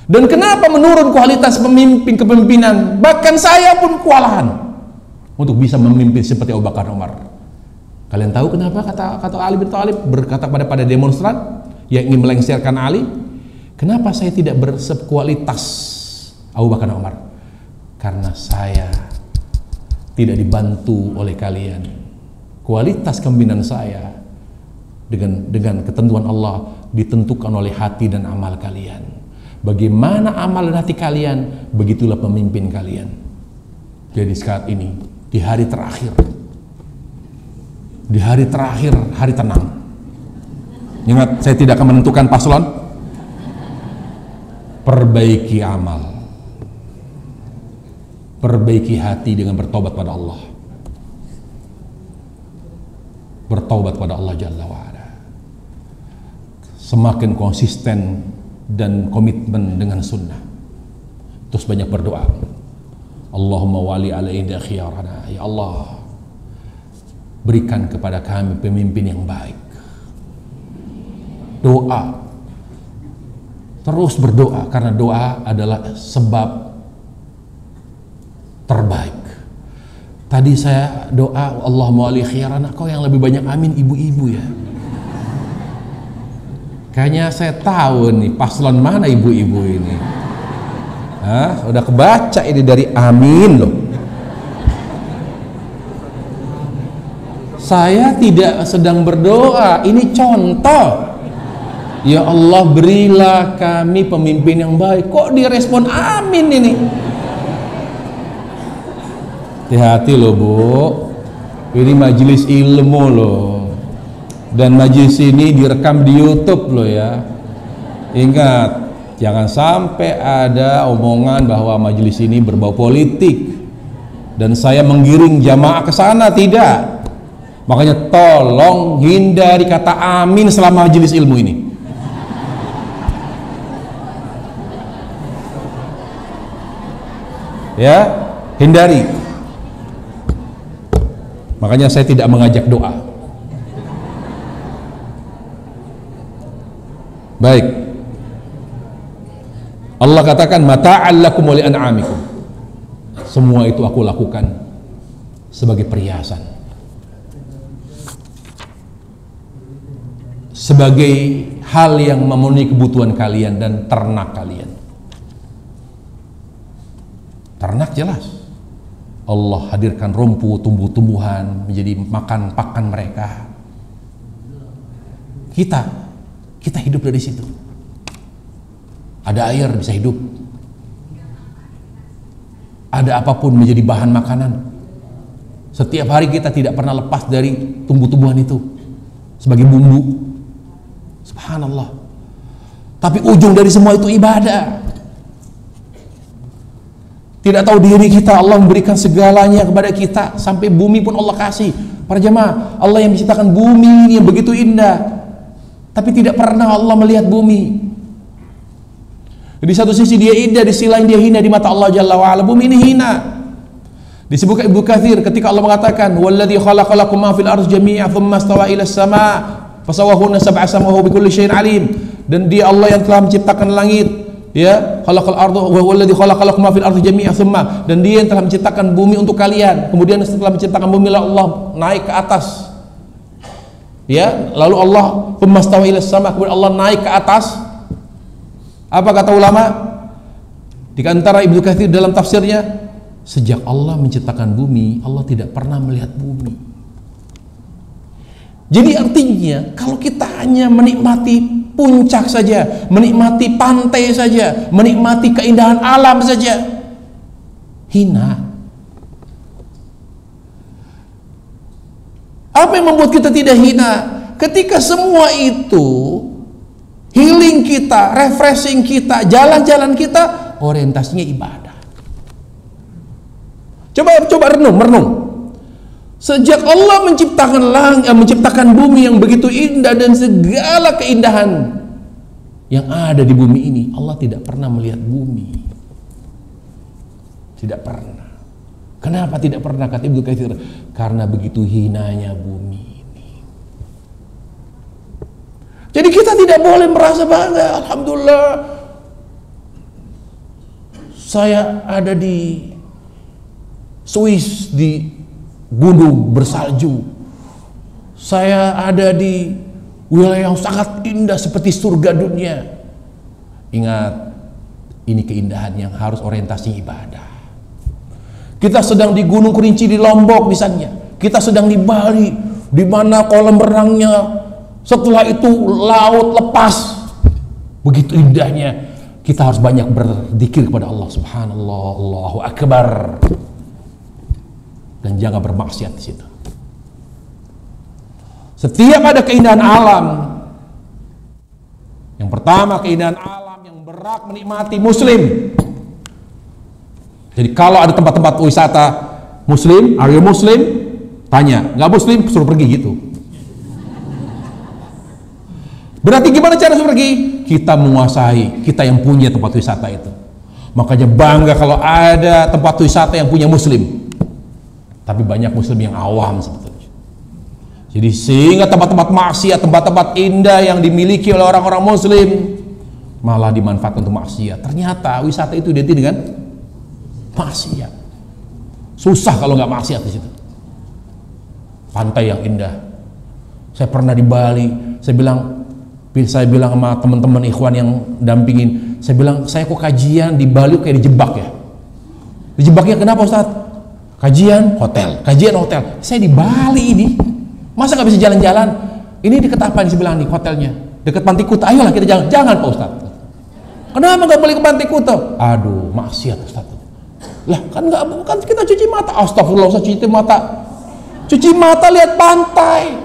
Dan kenapa menurun kualitas pemimpin kepemimpinan? Bahkan saya pun kewalahan untuk bisa memimpin seperti Abu Bakar dan Umar. Kalian tahu kenapa kata Ali bin Thalib berkata pada demonstran yang ingin melengsarkan Ali, kenapa saya tidak bersekualitas Abu Bakar dan Umar? Karena saya tidak dibantu oleh kalian. Kualitas kepemimpinan saya dengan ketentuan Allah ditentukan oleh hati dan amal kalian. Bagaimana amal dan hati kalian, begitulah pemimpin kalian. Jadi saat ini di hari terakhir, hari tenang. Ingat, saya tidak akan menentukan paslon. Perbaiki amal, perbaiki hati dengan bertobat pada Allah, bertobat pada Allah Jalla wa'ala. Semakin konsisten dan komitmen dengan sunnah. Terus banyak berdoa. Allahumma wali alaina khiyarana. Ya Allah, berikan kepada kami pemimpin yang baik. Doa. Terus berdoa, karena doa adalah sebab terbaik. Tadi saya doa Allahumma wali khiyarana, kau yang lebih banyak amin ibu-ibu ya. Kayaknya saya tahu nih paslon mana ibu-ibu ini. Hah? Udah kebaca ini dari amin loh. Saya tidak sedang berdoa, ini contoh. Ya Allah, berilah kami pemimpin yang baik. Kok direspon amin ini? Hati-hati loh Bu, ini majelis ilmu loh. Dan majelis ini direkam di YouTube loh ya. Ingat, jangan sampai ada omongan bahwa majelis ini berbau politik dan saya menggiring jamaah ke sana, tidak. Makanya tolong hindari kata amin selama majelis ilmu ini. Ya, hindari. Makanya saya tidak mengajak doa. Baik. Allah katakan mata'al lakum wa li'an'amikum. Semua itu aku lakukan sebagai perhiasan, sebagai hal yang memenuhi kebutuhan kalian dan ternak kalian. Ternak jelas Allah hadirkan rumput, tumbuh-tumbuhan menjadi makan pakan mereka. Kita hidup dari situ. Ada air bisa hidup. Ada apapun menjadi bahan makanan. Setiap hari kita tidak pernah lepas dari tumbuh-tumbuhan itu sebagai bumbu. Subhanallah. Tapi ujung dari semua itu ibadah. Tidak tahu diri kita, Allah memberikan segalanya kepada kita, sampai bumi pun Allah kasih. Para jemaah, Allah yang menciptakan bumi yang begitu indah, tapi tidak pernah Allah melihat bumi. Di satu sisi dia indah, di sisi lain dia hina di mata Allah Jalla wa Ala. Bumi ini hina. Disebutkan Ibnu Katsir ketika Allah mengatakan, "Walladzi khalaqalakum ma fil ardi jami'an tsumma istawa ila as-sama' fasawwahunna sab'a samawati bikulli syai'in alim." Dan dia Allah yang telah menciptakan langit, ya, khalaqal arda wa huwallazi khalaqalakum ma fil ardi jami'an tsumma, dan dia yang telah menciptakan bumi untuk kalian. Kemudian setelah menciptakan bumi Allah naik ke atas. Ya, lalu Allah pemastawa ila sama, kemudian Allah naik ke atas. Apa kata ulama? Di antara Ibnu Katsir dalam tafsirnya, sejak Allah menciptakan bumi, Allah tidak pernah melihat bumi. Jadi artinya kalau kita hanya menikmati puncak saja, menikmati pantai saja, menikmati keindahan alam saja, hina. Apa yang membuat kita tidak hina? Ketika semua itu healing kita, refreshing kita, jalan-jalan kita orientasinya ibadah. Coba renung. Sejak Allah menciptakan langit, menciptakan bumi yang begitu indah dan segala keindahan yang ada di bumi ini, Allah tidak pernah melihat bumi. Tidak pernah. Kenapa tidak pernah, kata Ibnu Katsir? Karena begitu hinanya bumi ini. Jadi kita tidak boleh merasa bangga. Alhamdulillah, saya ada di Swiss, di gunung bersalju. Saya ada di wilayah yang sangat indah seperti surga dunia. Ingat, ini keindahan yang harus orientasi ibadah. Kita sedang di Gunung Kerinci di Lombok misalnya. Kita sedang di Bali, di mana kolam renangnya, setelah itu laut lepas. Begitu indahnya. Kita harus banyak berzikir kepada Allah. Subhanallah, Allahu Akbar. Dan jangan bermaksiat di situ. Setiap ada keindahan alam, yang pertama keindahan alam yang berhak menikmati muslim. Jadi kalau ada tempat-tempat wisata muslim, are you muslim? Tanya, nggak muslim suruh pergi gitu. Berarti gimana cara suruh pergi? Kita menguasai, kita yang punya tempat wisata itu. Makanya bangga kalau ada tempat wisata yang punya muslim. Tapi banyak muslim yang awam sebetulnya. Jadi sehingga tempat-tempat maksiat, tempat-tempat indah yang dimiliki oleh orang-orang muslim malah dimanfaatkan untuk maksiat. Ternyata wisata itu identik dengan maksiat. Susah kalau nggak maksiat di situ. Pantai yang indah. Saya pernah di Bali, saya bilang sama teman-teman ikhwan yang dampingin, saya bilang, saya kok kajian di Bali kayak dijebak ya. Dijebaknya kenapa Ustaz? Kajian hotel. Saya di Bali ini, masa nggak bisa jalan-jalan? Ini deket apa di sebelah nih hotelnya? Deket Pantai Kuta. Ayolah kita jalan. Jangan Pak Ustaz. Kenapa nggak boleh ke Pantai Kuta? Aduh, maksiat Ustaz. Lah kan nggak, kan kita cuci mata. Astagfirullah, Ustaz, cuci mata lihat pantai.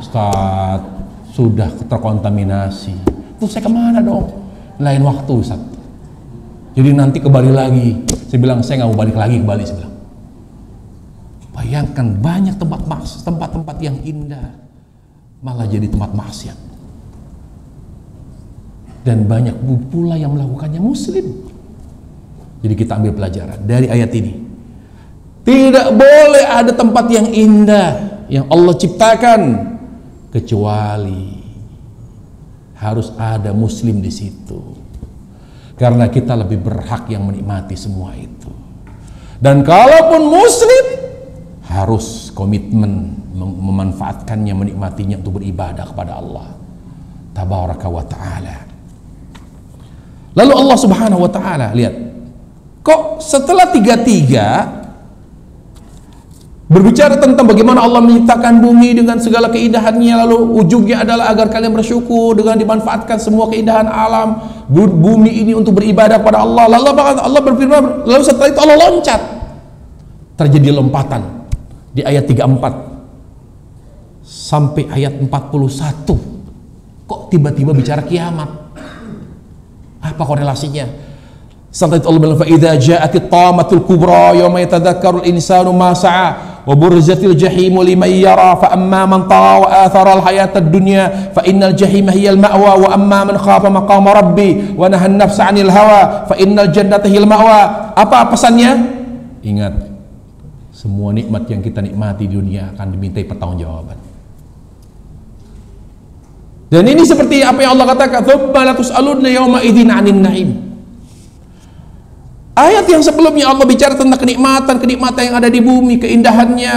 Ustaz, sudah terkontaminasi. Terus saya kemana dong? Lain waktu Ustaz. Jadi nanti ke Bali lagi. Saya bilang saya nggak mau balik lagi ke Bali. Saya bilang. Bayangkan banyak tempat-tempat yang indah malah jadi tempat maksiat. Dan banyak pula yang melakukannya muslim. Jadi kita ambil pelajaran dari ayat ini. Tidak boleh ada tempat yang indah yang Allah ciptakan kecuali harus ada muslim di situ. Karena kita lebih berhak yang menikmati semua itu. Dan kalaupun muslim harus komitmen memanfaatkannya, menikmatinya untuk beribadah kepada Allah tabaraka wa ta'ala. Lalu Allah subhanahu wa ta'ala, lihat, kok setelah tiga-tiga berbicara tentang bagaimana Allah menciptakan bumi dengan segala keindahannya, lalu ujungnya adalah agar kalian bersyukur dengan dimanfaatkan semua keindahan alam bumi ini untuk beribadah kepada Allah. Lalu Allah berfirman, lalu setelah itu Allah loncat. Terjadi lompatan di ayat 34 sampai ayat 41. Kok tiba-tiba bicara kiamat? Apa korelasinya? Setelah itu Allah bilang, fa idza ja'atit tamatul kubra yauma yatadzakkarul insanu ma sa'a Wa burzatil jahimu liman yara fa amma man tagha wa athara al-hayatad dunya fa innal jahima hiyal ma'wa wa amma man khafa maqama rabbi wa nahan nafsa 'anil hawa fa innal jannata hiyal ma'wa. Apa pesannya? Ingat, semua nikmat yang kita nikmati di dunia akan dimintai pertanggungjawaban. Dan ini seperti apa yang Allah katakan, "Tsumma latus'alunna yawma idzin 'anil na'im." Ayat yang sebelumnya Allah bicara tentang kenikmatan yang ada di bumi, keindahannya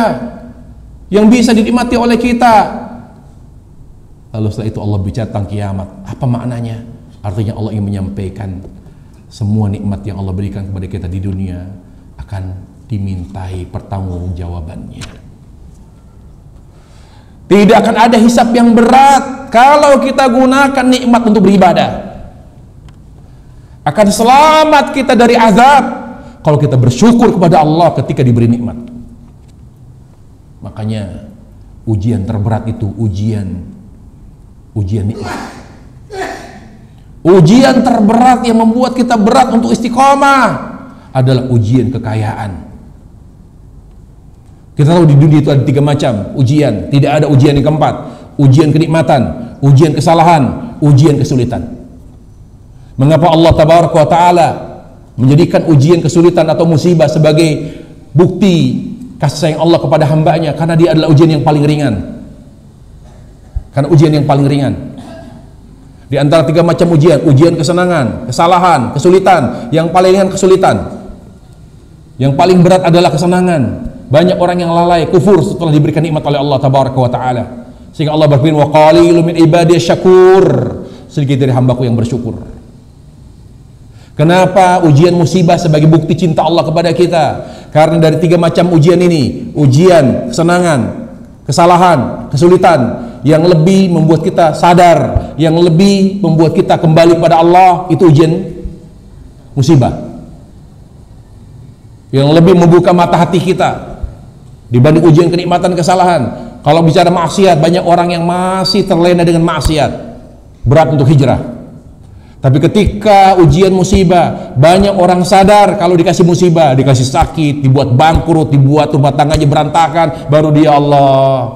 yang bisa dinikmati oleh kita. Lalu setelah itu Allah bicara tentang kiamat. Apa maknanya? Artinya Allah ingin menyampaikan semua nikmat yang Allah berikan kepada kita di dunia akan dimintai pertanggungjawabannya. Tidak akan ada hisab yang berat kalau kita gunakan nikmat untuk beribadah. Akan selamat kita dari azab kalau kita bersyukur kepada Allah ketika diberi nikmat. Makanya ujian terberat itu ujian nikmat. Ujian terberat yang membuat kita berat untuk istiqomah adalah ujian kekayaan. Kita tahu di dunia itu ada 3 macam ujian. Tidak ada ujian yang keempat. Ujian kenikmatan, ujian kesalahan, ujian kesulitan. Mengapa Allah Tabaraka wa Ta'ala menjadikan ujian kesulitan atau musibah sebagai bukti kasih sayang Allah kepada hambanya? Karena dia adalah ujian yang paling ringan. Karena ujian yang paling ringan. Di antara 3 macam ujian, ujian kesenangan, kesalahan, kesulitan, yang paling ringan kesulitan. Yang paling berat adalah kesenangan. Banyak orang yang lalai, kufur setelah diberikan nikmat oleh Allah Tabaraka wa Ta'ala. Sehingga Allah berfirman, "Wa qalilun min ibadiyas syakur." Sedikit dari hambaku yang bersyukur. Kenapa ujian musibah sebagai bukti cinta Allah kepada kita? Karena dari 3 macam ujian ini, ujian kesenangan, kesalahan, kesulitan, yang lebih membuat kita sadar, yang lebih membuat kita kembali kepada Allah, itu ujian musibah. Yang lebih membuka mata hati kita dibanding ujian kenikmatan, kesalahan. Kalau bicara maksiat, banyak orang yang masih terlena dengan maksiat, berat untuk hijrah. Tapi ketika ujian musibah, banyak orang sadar kalau dikasih musibah, dikasih sakit, dibuat bangkrut, dibuat rumah tangganya berantakan, baru dia Allah.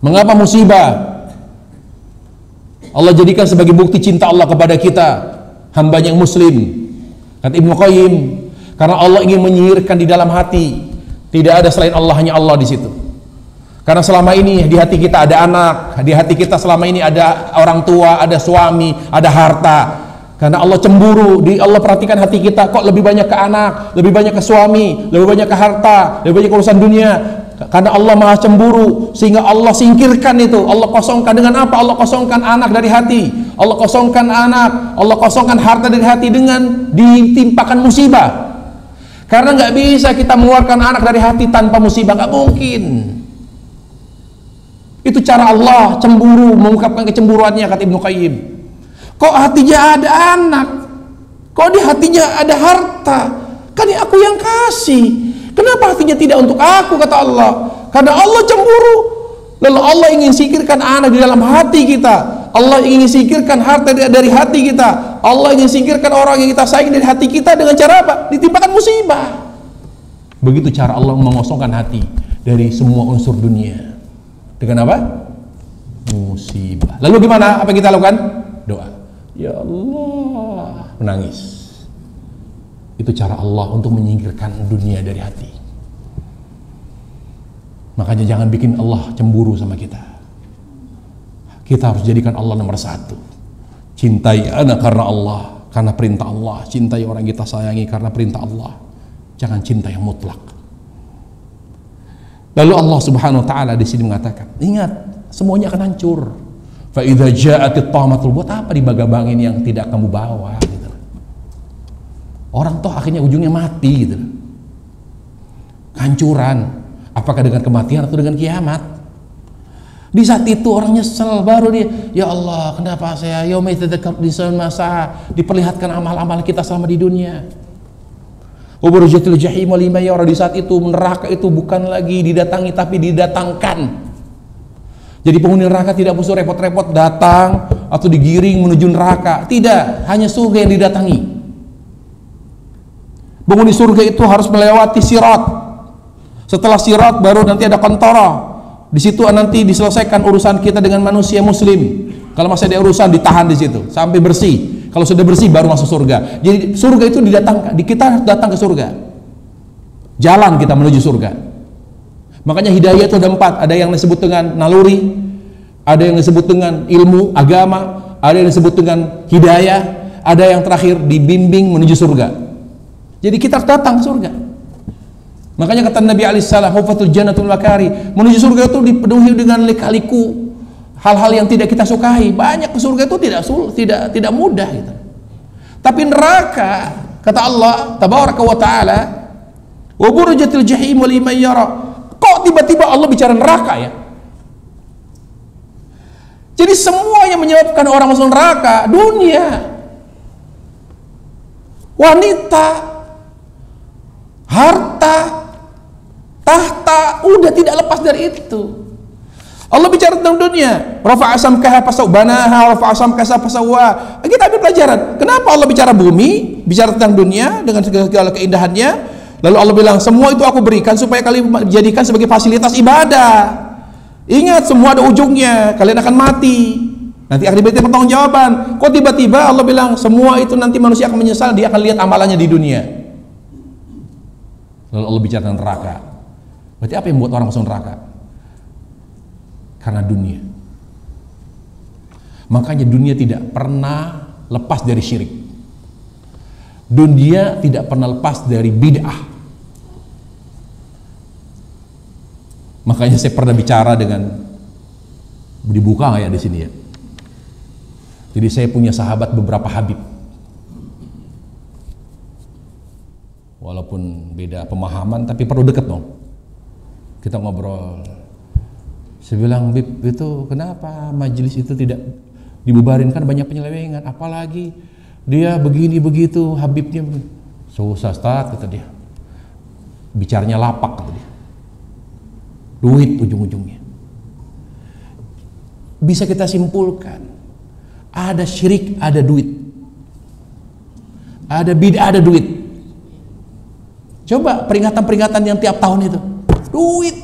Mengapa musibah? Allah jadikan sebagai bukti cinta Allah kepada kita, hambanya yang muslim. Kata Ibnu Qayyim, karena Allah ingin menyihirkan di dalam hati, tidak ada selain Allah, hanya Allah di situ. Karena selama ini di hati kita ada anak, di hati kita selama ini ada orang tua, ada suami, ada harta. Karena Allah cemburu, Allah perhatikan hati kita, kok lebih banyak ke anak, lebih banyak ke suami, lebih banyak ke harta, lebih banyak ke urusan dunia. Karena Allah maha cemburu, sehingga Allah singkirkan itu. Allah kosongkan dengan apa? Allah kosongkan anak dari hati, Allah kosongkan anak, Allah kosongkan harta dari hati dengan ditimpakan musibah. Karena nggak bisa kita mengeluarkan anak dari hati tanpa musibah, nggak mungkin. Itu cara Allah cemburu, mengungkapkan kecemburuannya. Kata Ibnu Qayyim, kok hatinya ada anak, kok di hatinya ada harta, kan aku yang kasih, kenapa hatinya tidak untuk aku? Kata Allah, karena Allah cemburu. Lalu Allah ingin singkirkan anak di dalam hati kita, Allah ingin singkirkan harta dari hati kita, Allah ingin singkirkan orang yang kita sayang dari hati kita dengan cara apa? Ditimpakan musibah. Begitu cara Allah mengosongkan hati dari semua unsur dunia. Dengan apa? Musibah. Lalu gimana? Apa yang kita lakukan? Doa. Ya Allah, menangis. Itu cara Allah untuk menyingkirkan dunia dari hati. Makanya jangan bikin Allah cemburu sama kita. Kita harus jadikan Allah nomor 1. Cintai anak karena Allah, karena perintah Allah. Cintai orang kita sayangi karena perintah Allah. Jangan cinta yang mutlak. Lalu Allah Subhanahu wa Ta'ala di sini mengatakan, ingat, semuanya akan hancur. Fa idza ja'atit tamatul, buat apa dibaga-bagin yang tidak kamu bawa gitu. Orang toh akhirnya ujungnya mati gitu. Kehancuran, apakah dengan kematian atau dengan kiamat? Di saat itu orang nyesel, baru dia, ya Allah, kenapa saya yauma yatadzakkaru lisan masa diperlihatkan amal-amal kita selama di dunia. Uburjatil jahim liman yara, di saat itu neraka itu bukan lagi didatangi tapi didatangkan. Jadi penghuni neraka tidak perlu repot-repot datang atau digiring menuju neraka, tidak, hanya surga yang didatangi. Penghuni surga itu harus melewati sirat. Setelah sirat baru nanti ada qantara. Di situ nanti diselesaikan urusan kita dengan manusia muslim. Kalau masih ada urusan ditahan di situ sampai bersih. Kalau sudah bersih baru masuk surga. Jadi surga itu didatangkan, kita datang ke surga. Jalan kita menuju surga. Makanya hidayah itu ada 4. Ada yang disebut dengan naluri, ada yang disebut dengan ilmu agama, ada yang disebut dengan hidayah, ada yang terakhir dibimbing menuju surga. Jadi kita harus datang ke surga. Makanya kata Nabi alaihissalam, hufatul jannatul makari, menuju surga itu dipenuhi dengan lika-liku, hal-hal yang tidak kita sukai. Banyak ke surga itu tidak mudah gitu. Tapi neraka, kata Allah tabaraka wa taala, wa burjatil jahim liman yara. Kok tiba-tiba Allah bicara neraka ya? Jadi semua yang menyebabkan orang masuk neraka, dunia, wanita, harta, tahta, udah tidak lepas dari itu. Allah bicara tentang dunia, rafa'a samkaha fasawbanaha, rafa'a samkaha fasawwa. Kita ambil pelajaran. Kenapa Allah bicara bumi, bicara tentang dunia dengan segala keindahannya? Lalu Allah bilang, semua itu aku berikan supaya kalian jadikan sebagai fasilitas ibadah. Ingat, semua ada ujungnya, kalian akan mati. Nanti akan diberi pertanggungjawaban. Kok tiba-tiba Allah bilang semua itu nanti manusia akan menyesal, dia akan lihat amalannya di dunia. Lalu Allah bicara tentang neraka. Berarti apa yang membuat orang masuk neraka? Karena dunia. Makanya dunia tidak pernah lepas dari syirik. Dunia tidak pernah lepas dari bid'ah. Makanya saya pernah bicara dengan, dibuka nggak ya di sini ya? Jadi saya punya sahabat beberapa habib. Walaupun beda pemahaman, tapi perlu deket dong. Kita ngobrol. Saya bilang, Bib, itu kenapa majelis itu tidak dibubarin, kan banyak penyelewengan, apalagi dia begini begitu, habibnya susah Ustaz, kata dia. Bicaranya lapak, kata dia. Duit ujung-ujungnya. Bisa kita simpulkan, ada syirik, ada duit. Ada bid'ah, ada duit. Coba peringatan-peringatan yang tiap tahun itu, duit.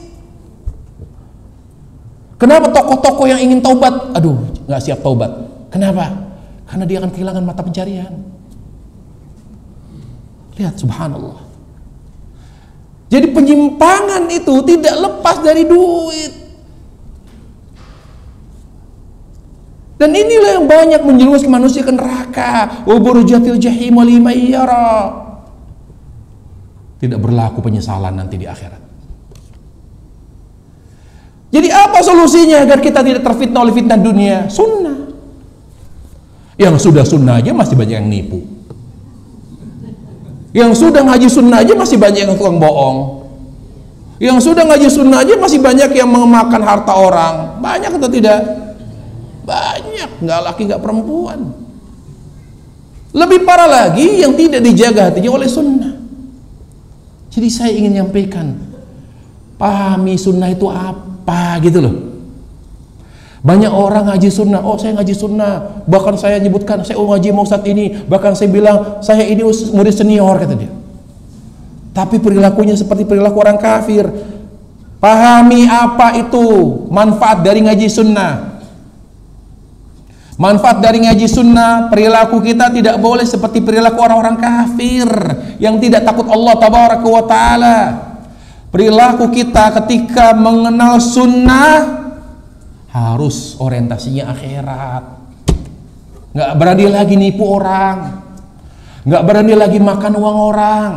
Kenapa tokoh-tokoh yang ingin taubat, aduh, nggak siap taubat? Kenapa? Karena dia akan kehilangan mata pencarian. Lihat, subhanallah. Jadi penyimpangan itu tidak lepas dari duit. Dan inilah yang banyak menjerumuskan manusia ke neraka. Wa burjatil jahim liman yara. Tidak berlaku penyesalan nanti di akhirat. Jadi apa solusinya agar kita tidak terfitnah oleh fitnah dunia? Sunnah. Yang sudah sunnah aja masih banyak yang nipu. Yang sudah ngaji sunnah aja masih banyak yang tukang bohong. Yang sudah ngaji sunnah aja masih banyak yang memakan harta orang. Banyak atau tidak? Banyak, nggak laki nggak perempuan. Lebih parah lagi yang tidak dijaga hatinya oleh sunnah. Jadi saya ingin nyampaikan, pahami sunnah itu apa gitu loh. Banyak orang ngaji sunnah, oh saya ngaji sunnah, bahkan saya nyebutkan saya ngaji mau Ustadz ini, bahkan saya bilang saya ini murid senior, kata dia. Tapi perilakunya seperti perilaku orang kafir. Pahami apa itu manfaat dari ngaji sunnah. Manfaat dari ngaji sunnah, perilaku kita tidak boleh seperti perilaku orang-orang kafir yang tidak takut Allah tabaraka wa ta'ala. Perilaku kita ketika mengenal sunnah harus orientasinya akhirat. Nggak berani lagi nipu orang, nggak berani lagi makan uang orang,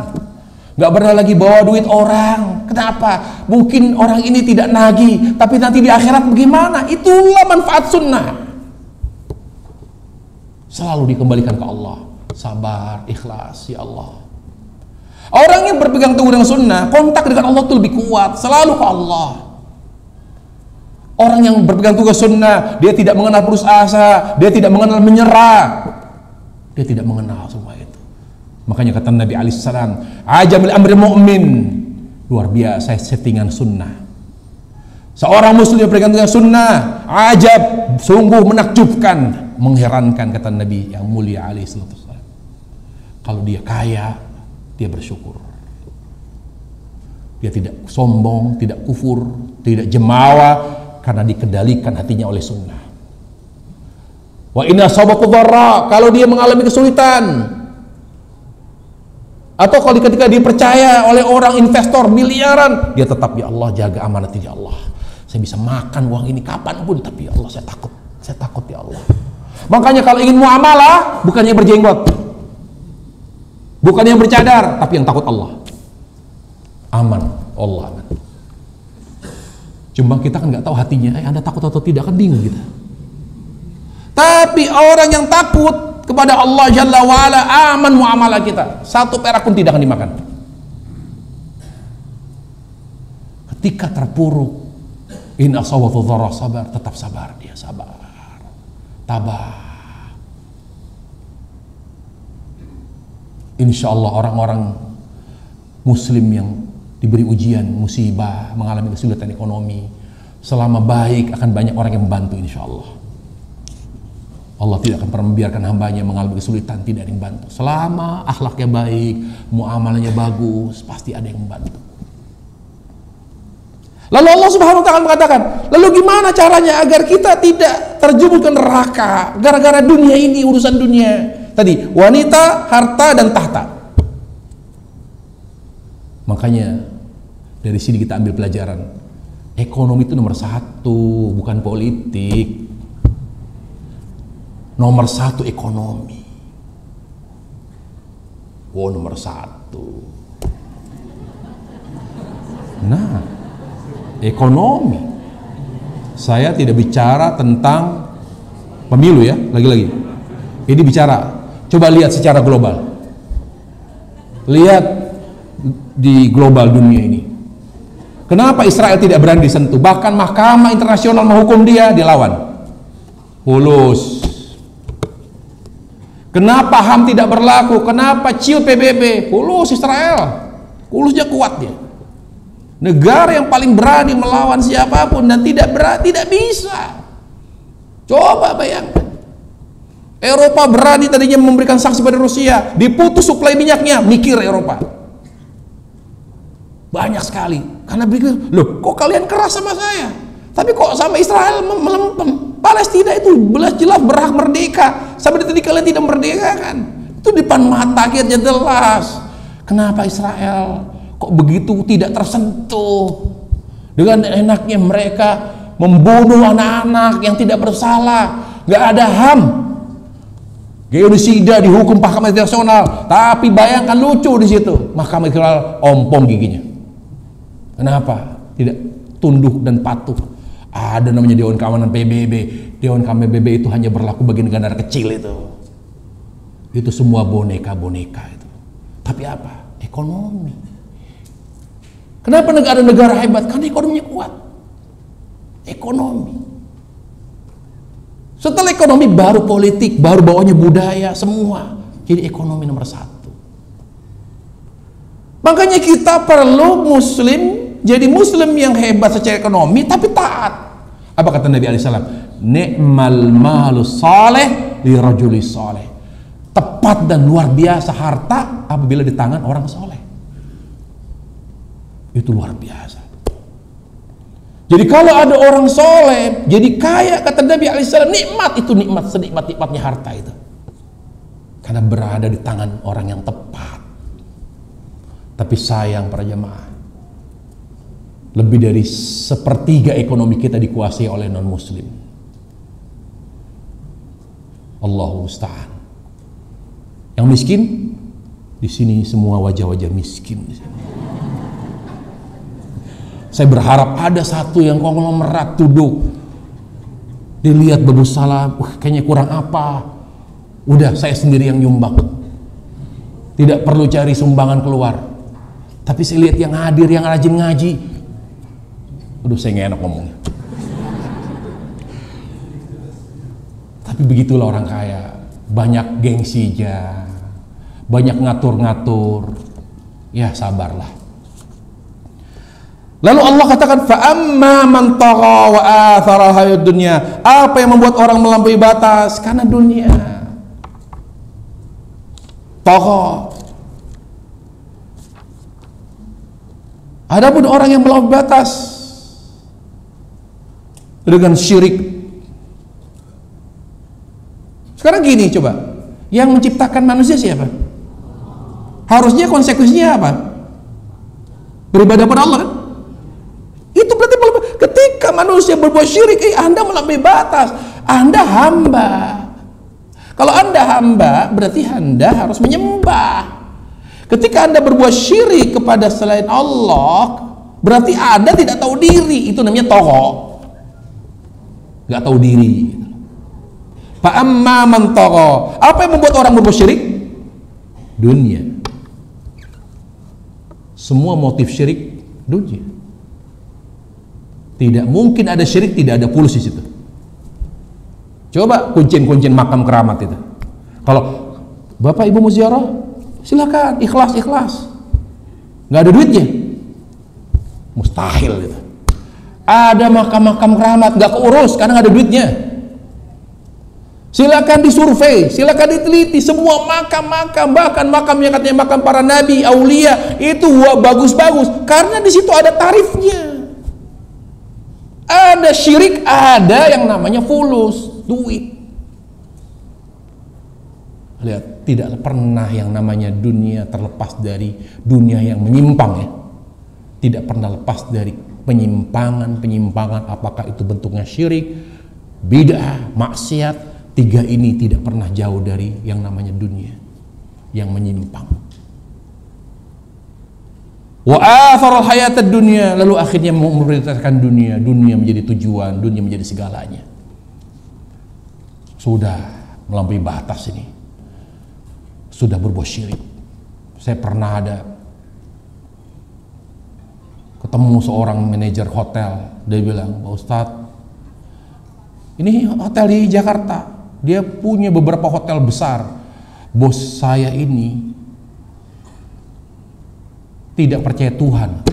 nggak berani lagi bawa duit orang. Kenapa? Mungkin orang ini tidak nagih, tapi nanti di akhirat bagaimana? Itulah manfaat sunnah. Selalu dikembalikan ke Allah. Sabar, ikhlas, ya Allah. Orang yang berpegang teguh dengan sunnah, kontak dengan Allah itu lebih kuat, selalu ke Allah. Orang yang berpegang teguh sunnah, dia tidak mengenal putus asa, dia tidak mengenal menyerah, dia tidak mengenal semua itu. Makanya kata Nabi alaihissalam, ajamil amri mu'min, luar biasa settingan sunnah. Seorang muslim yang berpegang teguh sunnah, ajab, sungguh menakjubkan, mengherankan, kata Nabi yang mulia alaihissalam. Kalau dia kaya, dia bersyukur. Dia tidak sombong, tidak kufur, tidak jemawa, karena dikendalikan hatinya oleh sunnah. Wa inna sabaku dharra, kalau dia mengalami kesulitan, atau kalau ketika dia percaya oleh orang investor miliaran, dia tetap, ya Allah jaga amanat ini, ya Allah saya bisa makan uang ini kapanpun, tapi ya Allah saya takut ya Allah. Makanya kalau ingin muamalah, bukan yang berjenggot, bukan yang bercadar, tapi yang takut Allah. Aman, Allah aman. Cuma kita kan nggak tahu hatinya, Anda takut atau tidak, kan bingung kita. Tapi orang yang takut kepada Allah Jalla wa'ala, aman muamalah kita, satu perak pun tidak akan dimakan. Ketika terpuruk, in asawatu dharra, sabar, tetap sabar, dia sabar, tabah. Insya Allah orang-orang muslim yang diberi ujian, musibah, mengalami kesulitan ekonomi, selama baik akan banyak orang yang membantu, insya Allah. Allah tidak akan pernah membiarkan hambanya mengalami kesulitan, tidak ada yang bantu. Selama akhlaknya baik, muamalahnya bagus, pasti ada yang membantu. Lalu Allah Subhanahu wa ta'ala mengatakan, lalu gimana caranya agar kita tidak terjerumus ke neraka gara-gara dunia ini, urusan dunia. Tadi, wanita, harta, dan tahta. Makanya dari sini kita ambil pelajaran, ekonomi itu nomor satu, bukan politik. Nomor satu ekonomi. Oh, nomor satu. Nah, ekonomi. Saya tidak bicara tentang pemilu ya, lagi-lagi. Ini bicara, coba lihat secara global. Lihat di global dunia ini. Kenapa Israel tidak berani disentuh? Bahkan Mahkamah Internasional menghukum dia, dilawan. Fulus. Kenapa HAM tidak berlaku? Kenapa CIL PBB? Fulus Israel. Fulusnya kuat dia. Negara yang paling berani melawan siapapun dan tidak bisa. Coba bayangkan. Eropa berani tadinya memberikan sanksi pada Rusia, diputus suplai minyaknya, mikir Eropa. Banyak sekali. Karena berpikir, loh kok kalian keras sama saya? Tapi kok sama Israel melempem? Palestina itu jelas berhak merdeka. Sampai tadi kalian tidak merdeka kan? Itu depan mata kita jelas. Kenapa Israel kok begitu tidak tersentuh? Dengan enaknya mereka membunuh anak-anak yang tidak bersalah. Gak ada HAM. Genosida dihukum Mahkamah Internasional. Tapi bayangkan lucu di situ. Mahkamah Internasional ompong giginya. Kenapa? Tidak tunduk dan patuh. Ada namanya Dewan Keamanan PBB. Dewan Keamanan PBB itu hanya berlaku bagi negara kecil itu. Itu semua boneka-boneka itu. Tapi apa? Ekonomi. Kenapa negara-negara hebat? Karena ekonominya kuat. Ekonomi. Setelah ekonomi baru politik, baru bawahnya budaya, semua. Jadi ekonomi nomor satu. Makanya kita perlu jadi muslim yang hebat secara ekonomi tapi taat. Apa kata Nabi alaihissalam? Ni'mal malu saleh li rajuli saleh. Tepat dan luar biasa harta apabila di tangan orang soleh. Itu luar biasa. Jadi kalau ada orang soleh jadi kaya, kata Nabi alaihissalam, nikmat itu, nikmat senikmat-nikmatnya harta itu. Karena berada di tangan orang yang tepat. Tapi sayang para jemaah, lebih dari sepertiga ekonomi kita dikuasai oleh non muslim. Allahu musta'an. Yang miskin di sini semua wajah-wajah miskin di sini. Saya berharap ada satu yang konglomerat duduk, dilihat bagus salam, kayaknya kurang apa, udah saya sendiri yang nyumbang, tidak perlu cari sumbangan keluar. Tapi saya lihat yang hadir, yang rajin ngaji, aduh saya nggak enak ngomongnya. Tapi begitulah orang kaya, banyak gengsinya, banyak ngatur-ngatur, ya sabarlah. Lalu Allah katakan, fa'amma man tagha wa athara hayad dunya. Apa yang membuat orang melampaui batas? Karena dunia. Tagha. Adapun orang yang melampaui batas dengan syirik. Sekarang gini coba, yang menciptakan manusia siapa? Harusnya konsekuensinya apa? Beribadah pada Allah kan? Itu berarti ketika manusia berbuat syirik, Anda melampaui batas, Anda hamba. Kalau Anda hamba, berarti Anda harus menyembah. Ketika Anda berbuat syirik kepada selain Allah, berarti Anda tidak tahu diri. Itu namanya togho, nggak tahu diri. Fa amma man tagha. Apa yang membuat orang berbuat syirik? Dunia. Semua motif syirik dunia. Tidak mungkin ada syirik tidak ada fulus di situ. Coba kuncin-kuncin makam keramat itu. Kalau Bapak Ibu mau ziarah, silakan, ikhlas. Nggak ada duitnya, mustahil itu. Ada makam-makam keramat nggak keurus karena nggak ada duitnya. Silakan disurvei, silakan diteliti semua makam-makam, bahkan makam yang katanya makam para nabi, aulia, itu bagus-bagus karena di situ ada tarifnya. Ada syirik, ada yang namanya fulus, duit. Lihat, tidak pernah yang namanya dunia terlepas dari dunia yang menyimpang ya. Tidak pernah lepas dari penyimpangan, apakah itu bentuknya syirik, bid'ah, maksiat. Tiga ini tidak pernah jauh dari yang namanya dunia yang menyimpang. Wa atharal hayatad dunya, lalu akhirnya memprioritaskan dunia menjadi tujuan, dunia menjadi segalanya. Sudah melampaui batas ini. Sudah berbuat syirik. Saya pernah ada ketemu seorang manajer hotel, dia bilang, "Pak Ustadz, ini hotel di Jakarta. Dia punya beberapa hotel besar. Bos saya ini tidak percaya Tuhan."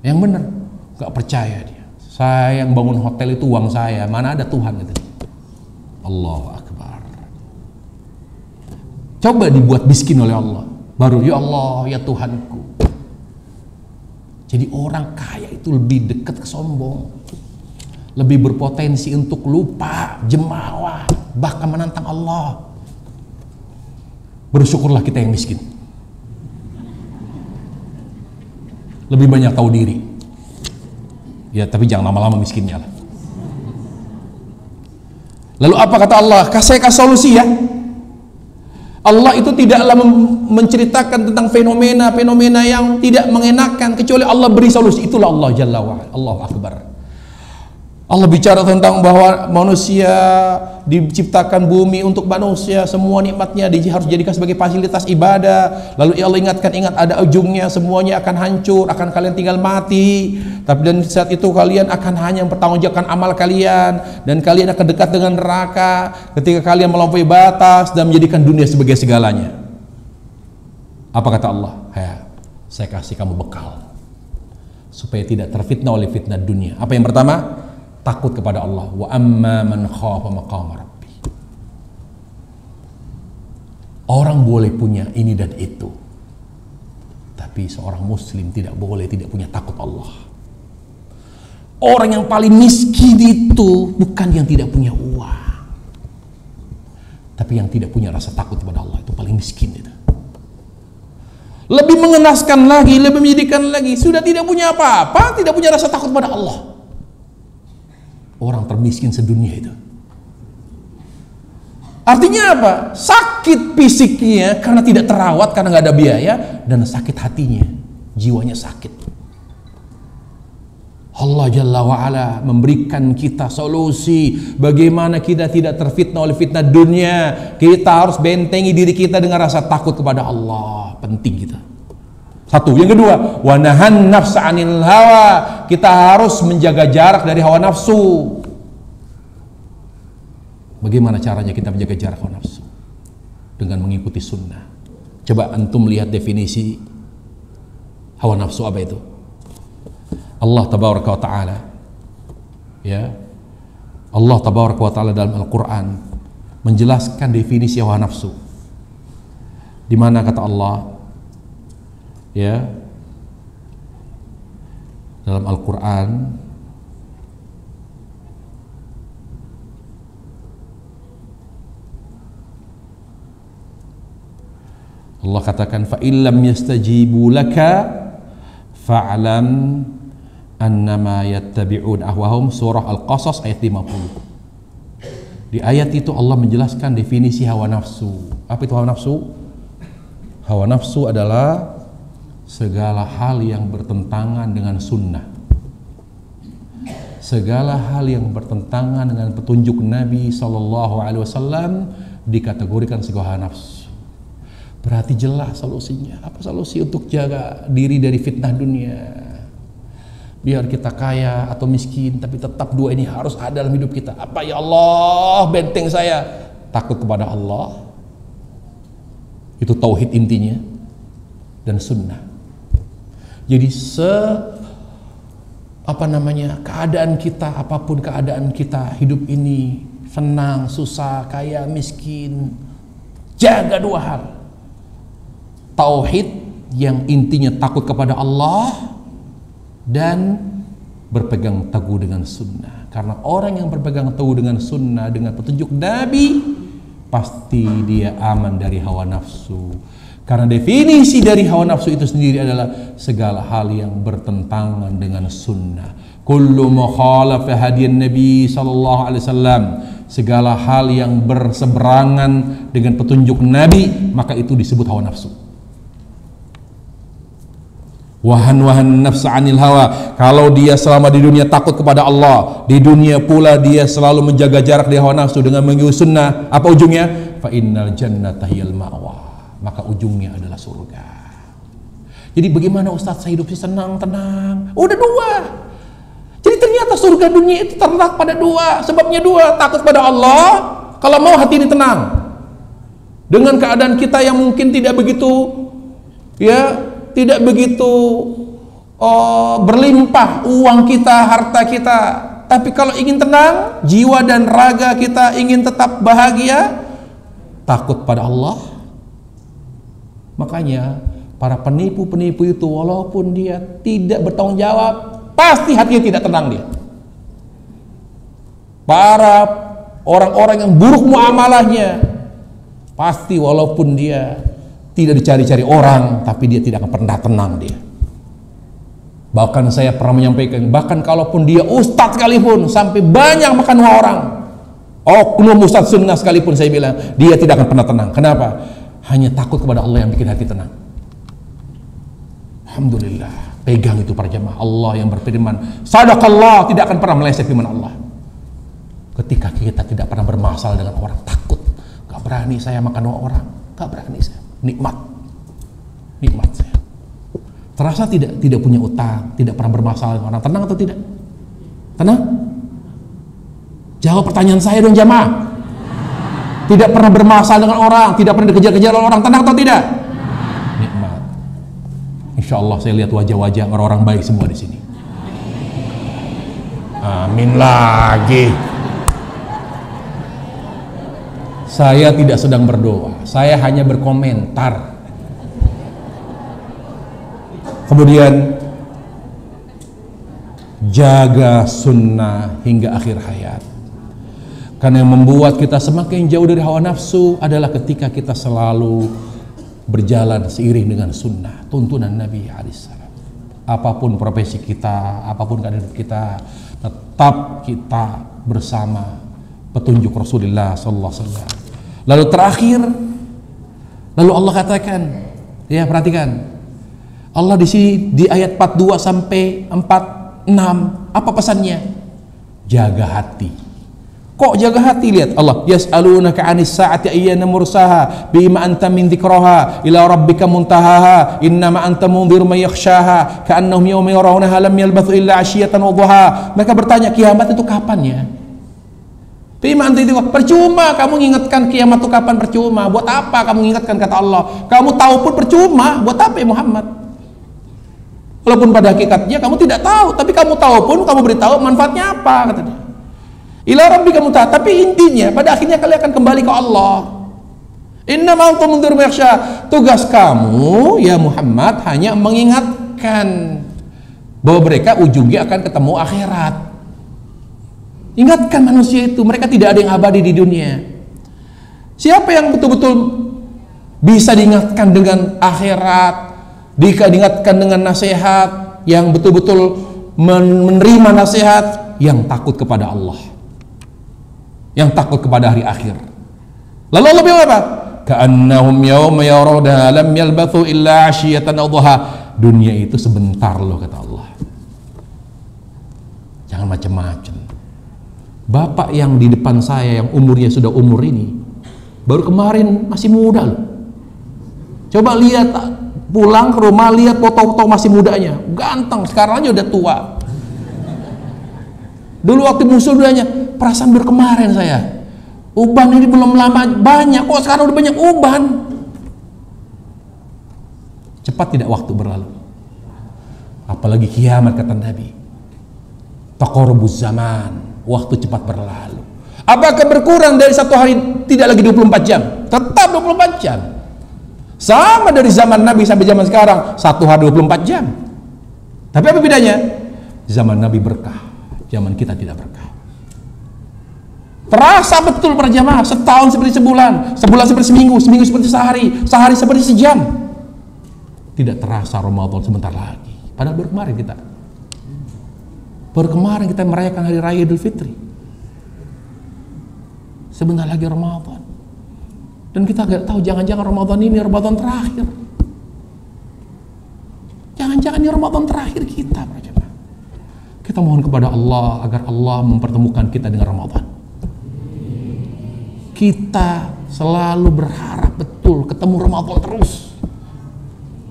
Yang benar, gak percaya dia. Saya yang bangun hotel itu uang saya, mana ada Tuhan gitu. Allahu Akbar. Coba dibuat miskin oleh Allah, baru ya Allah ya Tuhanku. Jadi orang kaya itu lebih dekat ke sombong, lebih berpotensi untuk lupa, jemawa, bahkan menantang Allah. Bersyukurlah kita yang miskin, lebih banyak tahu diri ya, tapi jangan lama-lama miskinnya lah. Lalu apa kata Allah? Saya kasih solusi ya. Allah itu tidaklah menceritakan tentang fenomena-fenomena yang tidak mengenakan, kecuali Allah beri solusi. Itulah Allah Jalla wa'ala. Allahu Akbar. Allah bicara tentang bahwa manusia diciptakan bumi untuk manusia, semua nikmatnya harus dijadikan sebagai fasilitas ibadah. Lalu Allah ingatkan, ingat ada ujungnya, semuanya akan hancur, akan kalian tinggal mati. Tapi dan saat itu kalian akan hanya mempertanggungjawabkan amal kalian, dan kalian akan dekat dengan neraka ketika kalian melampaui batas dan menjadikan dunia sebagai segalanya. Apa kata Allah? Saya kasih kamu bekal supaya tidak terfitnah oleh fitnah dunia. Apa yang pertama? Takut kepada Allah. Wa amma man khafa maqama rabbi. Orang boleh punya ini dan itu, tapi seorang muslim tidak boleh tidak punya takut Allah. Orang yang paling miskin itu bukan yang tidak punya uang, tapi yang tidak punya rasa takut kepada Allah. Itu paling miskin itu. Lebih mengenaskan lagi, lebih menyedihkan lagi, sudah tidak punya apa-apa, tidak punya rasa takut kepada Allah. Orang termiskin sedunia itu. Artinya apa? Sakit fisiknya karena tidak terawat, karena nggak ada biaya, dan sakit hatinya, jiwanya sakit. Allah Jalla wa'ala memberikan kita solusi bagaimana kita tidak terfitnah oleh fitnah dunia. Kita harus bentengi diri kita dengan rasa takut kepada Allah. Penting kita. Satu. Yang kedua, wa nahan nafsa 'anil hawa. Kita harus menjaga jarak dari hawa nafsu. Bagaimana caranya kita menjaga jarak hawa nafsu? Dengan mengikuti sunnah. Coba antum lihat definisi hawa nafsu apa itu? Allah tabaraka wa ta'ala, ya, Allah tabaraka wa ta'ala dalam Al-Quran menjelaskan definisi hawa nafsu, di mana kata Allah, ya, dalam Al-Quran Allah katakan fa illam yastajibu laka fa'lam annama yattabi'un ahwahum, surah Al-Qasas ayat 50. Di ayat itu Allah menjelaskan definisi hawa nafsu. Apa itu hawa nafsu? Hawa nafsu adalah segala hal yang bertentangan dengan sunnah, segala hal yang bertentangan dengan petunjuk Nabi SAW dikategorikan sebagai hawa nafsu. Berarti jelas solusinya. Apa solusi untuk jaga diri dari fitnah dunia? Biar kita kaya atau miskin, tapi tetap dua ini harus ada dalam hidup kita. Apa ya Allah, benteng saya? Takut kepada Allah. Itu tauhid intinya. Dan sunnah. Jadi keadaan kita, apapun keadaan kita, hidup ini senang, susah, kaya, miskin, jaga dua hal. Tauhid yang intinya takut kepada Allah dan berpegang teguh dengan sunnah. Karena orang yang berpegang teguh dengan sunnah, dengan petunjuk Nabi, pasti dia aman dari hawa nafsu. Karena definisi dari hawa nafsu itu sendiri adalah segala hal yang bertentangan dengan sunnah. Kullu mukhalafa hadiyan Nabi sallallahu alaihi wasallam, segala hal yang berseberangan dengan petunjuk Nabi, maka itu disebut hawa nafsu. Wahan nafsu anil hawa, kalau dia selama di dunia takut kepada Allah, di dunia pula dia selalu menjaga jarak dari hawa nafsu dengan mengikuti sunnah, apa ujungnya? Fa innal jannata hiyal ma'wa, maka ujungnya adalah surga. Jadi bagaimana Ustaz saya hidup senang, tenang? Udah dua. Jadi ternyata surga dunia itu terletak pada dua. Sebabnya dua, takut pada Allah, kalau mau hati ini tenang. Dengan keadaan kita yang mungkin tidak begitu tidak begitu berlimpah uang kita, harta kita, tapi kalau ingin tenang, jiwa dan raga kita ingin tetap bahagia, takut pada Allah. Makanya para penipu-penipu itu walaupun dia tidak bertanggung jawab, pasti hatinya tidak tenang dia. Para orang-orang yang buruk muamalahnya, pasti walaupun dia tidak dicari-cari orang, tapi dia tidak akan pernah tenang dia. Bahkan saya pernah menyampaikan, bahkan kalaupun dia ustadz sekalipun, sampai banyak makan uang orang, oknum ustadz sunnah sekalipun, saya bilang dia tidak akan pernah tenang. Kenapa? Hanya takut kepada Allah yang bikin hati tenang. Alhamdulillah, pegang itu para jamaah. Allah yang berfirman, sadaqallah, tidak akan pernah meleset firman Allah. Ketika kita tidak pernah bermasalah dengan orang, takut, gak berani saya makan uang orang, gak berani saya. Nikmat saya. Terasa tidak punya utang, tidak pernah bermasalah dengan orang. Tenang atau tidak? Tenang? Jawab pertanyaan saya dong jamaah. Tidak pernah bermasalah dengan orang, tidak pernah dikejar-kejar oleh orang. Tenang atau tidak? Nikmat. Insya Allah saya lihat wajah-wajah orang-orang baik semua di sini. Amin lagi. Saya tidak sedang berdoa, saya hanya berkomentar. Kemudian jaga sunnah hingga akhir hayat. Karena yang membuat kita semakin jauh dari hawa nafsu adalah ketika kita selalu berjalan seiring dengan sunnah, tuntunan Nabi alaihissalam. Apapun profesi kita, apapun keadaan kita, tetap kita bersama petunjuk Rasulullah sallallahu alaihi wasallam. Lalu terakhir, lalu Allah katakan, ya perhatikan, Allah di sini di ayat 42 sampai 46, apa pesannya? Jaga hati. Kok jaga hati? Lihat Allah, yas'alunaka 'anis sa'ati ayyana mursaha bima anta min dzikraha ila rabbika muntahaha innama anta mundziru may yakhshaha ka'annahum yawma yarawnaha lam yalbathu illa 'ashiyatan wa dhuha. Mereka bertanya, kiamat itu kapan ya? Percuma kamu mengingatkan kiamat itu kapan, percuma. Buat apa kamu mengingatkan, kata Allah. Kamu tahu pun percuma. Buat apa ya Muhammad? Walaupun pada hakikatnya kamu tidak tahu, tapi kamu tahu pun kamu beritahu manfaatnya apa, kata dia. Ila rabbika muntaha. Tapi intinya pada akhirnya kalian akan kembali ke Allah. Innama antum mundzirun man yakhsha. Tugas kamu ya Muhammad hanya mengingatkan bahwa mereka ujungnya akan ketemu akhirat. Ingatkan manusia itu, mereka tidak ada yang abadi di dunia. Siapa yang betul-betul bisa diingatkan dengan akhirat, diingatkan dengan nasihat, yang betul-betul menerima nasihat, yang takut kepada Allah, yang takut kepada hari akhir. Lalu Allah bilang apa? Ka'annahum yawma yarawnaha lam yalbathu illa 'ashiyatan aw duha. Dunia itu sebentar loh, kata Allah. Jangan macam-macam. Bapak yang di depan saya yang umurnya sudah umur ini, baru kemarin masih muda loh. Coba lihat, pulang ke rumah lihat foto-foto masih mudanya, ganteng. Sekarang aja udah tua. Dulu waktu musuh dulunya, perasaan baru kemarin saya, uban ini belum lama banyak, kok sekarang udah banyak uban. Cepat tidak waktu berlalu, apalagi kiamat, kata Nabi. Taqarrubuz zaman, waktu cepat berlalu. Apakah berkurang dari satu hari? Tidak lagi 24 jam, tetap 24 jam. Sama dari zaman Nabi sampai zaman sekarang, satu hari 24 jam. Tapi apa bedanya? Zaman Nabi berkah, zaman kita tidak berkah. Terasa betul para jamaah, setahun seperti sebulan, sebulan seperti seminggu, seminggu seperti sehari, sehari seperti sejam. Tidak terasa Ramadan sebentar lagi. Padahal baru kemarin kita merayakan hari raya Idul Fitri. Sebentar lagi Ramadan. Dan kita gak tahu, jangan-jangan Ramadan ini Ramadan terakhir. Jangan-jangan ini Ramadan terakhir kita, para jemaah. Kita mohon kepada Allah agar Allah mempertemukan kita dengan Ramadan. Kita selalu berharap betul ketemu Ramadan terus.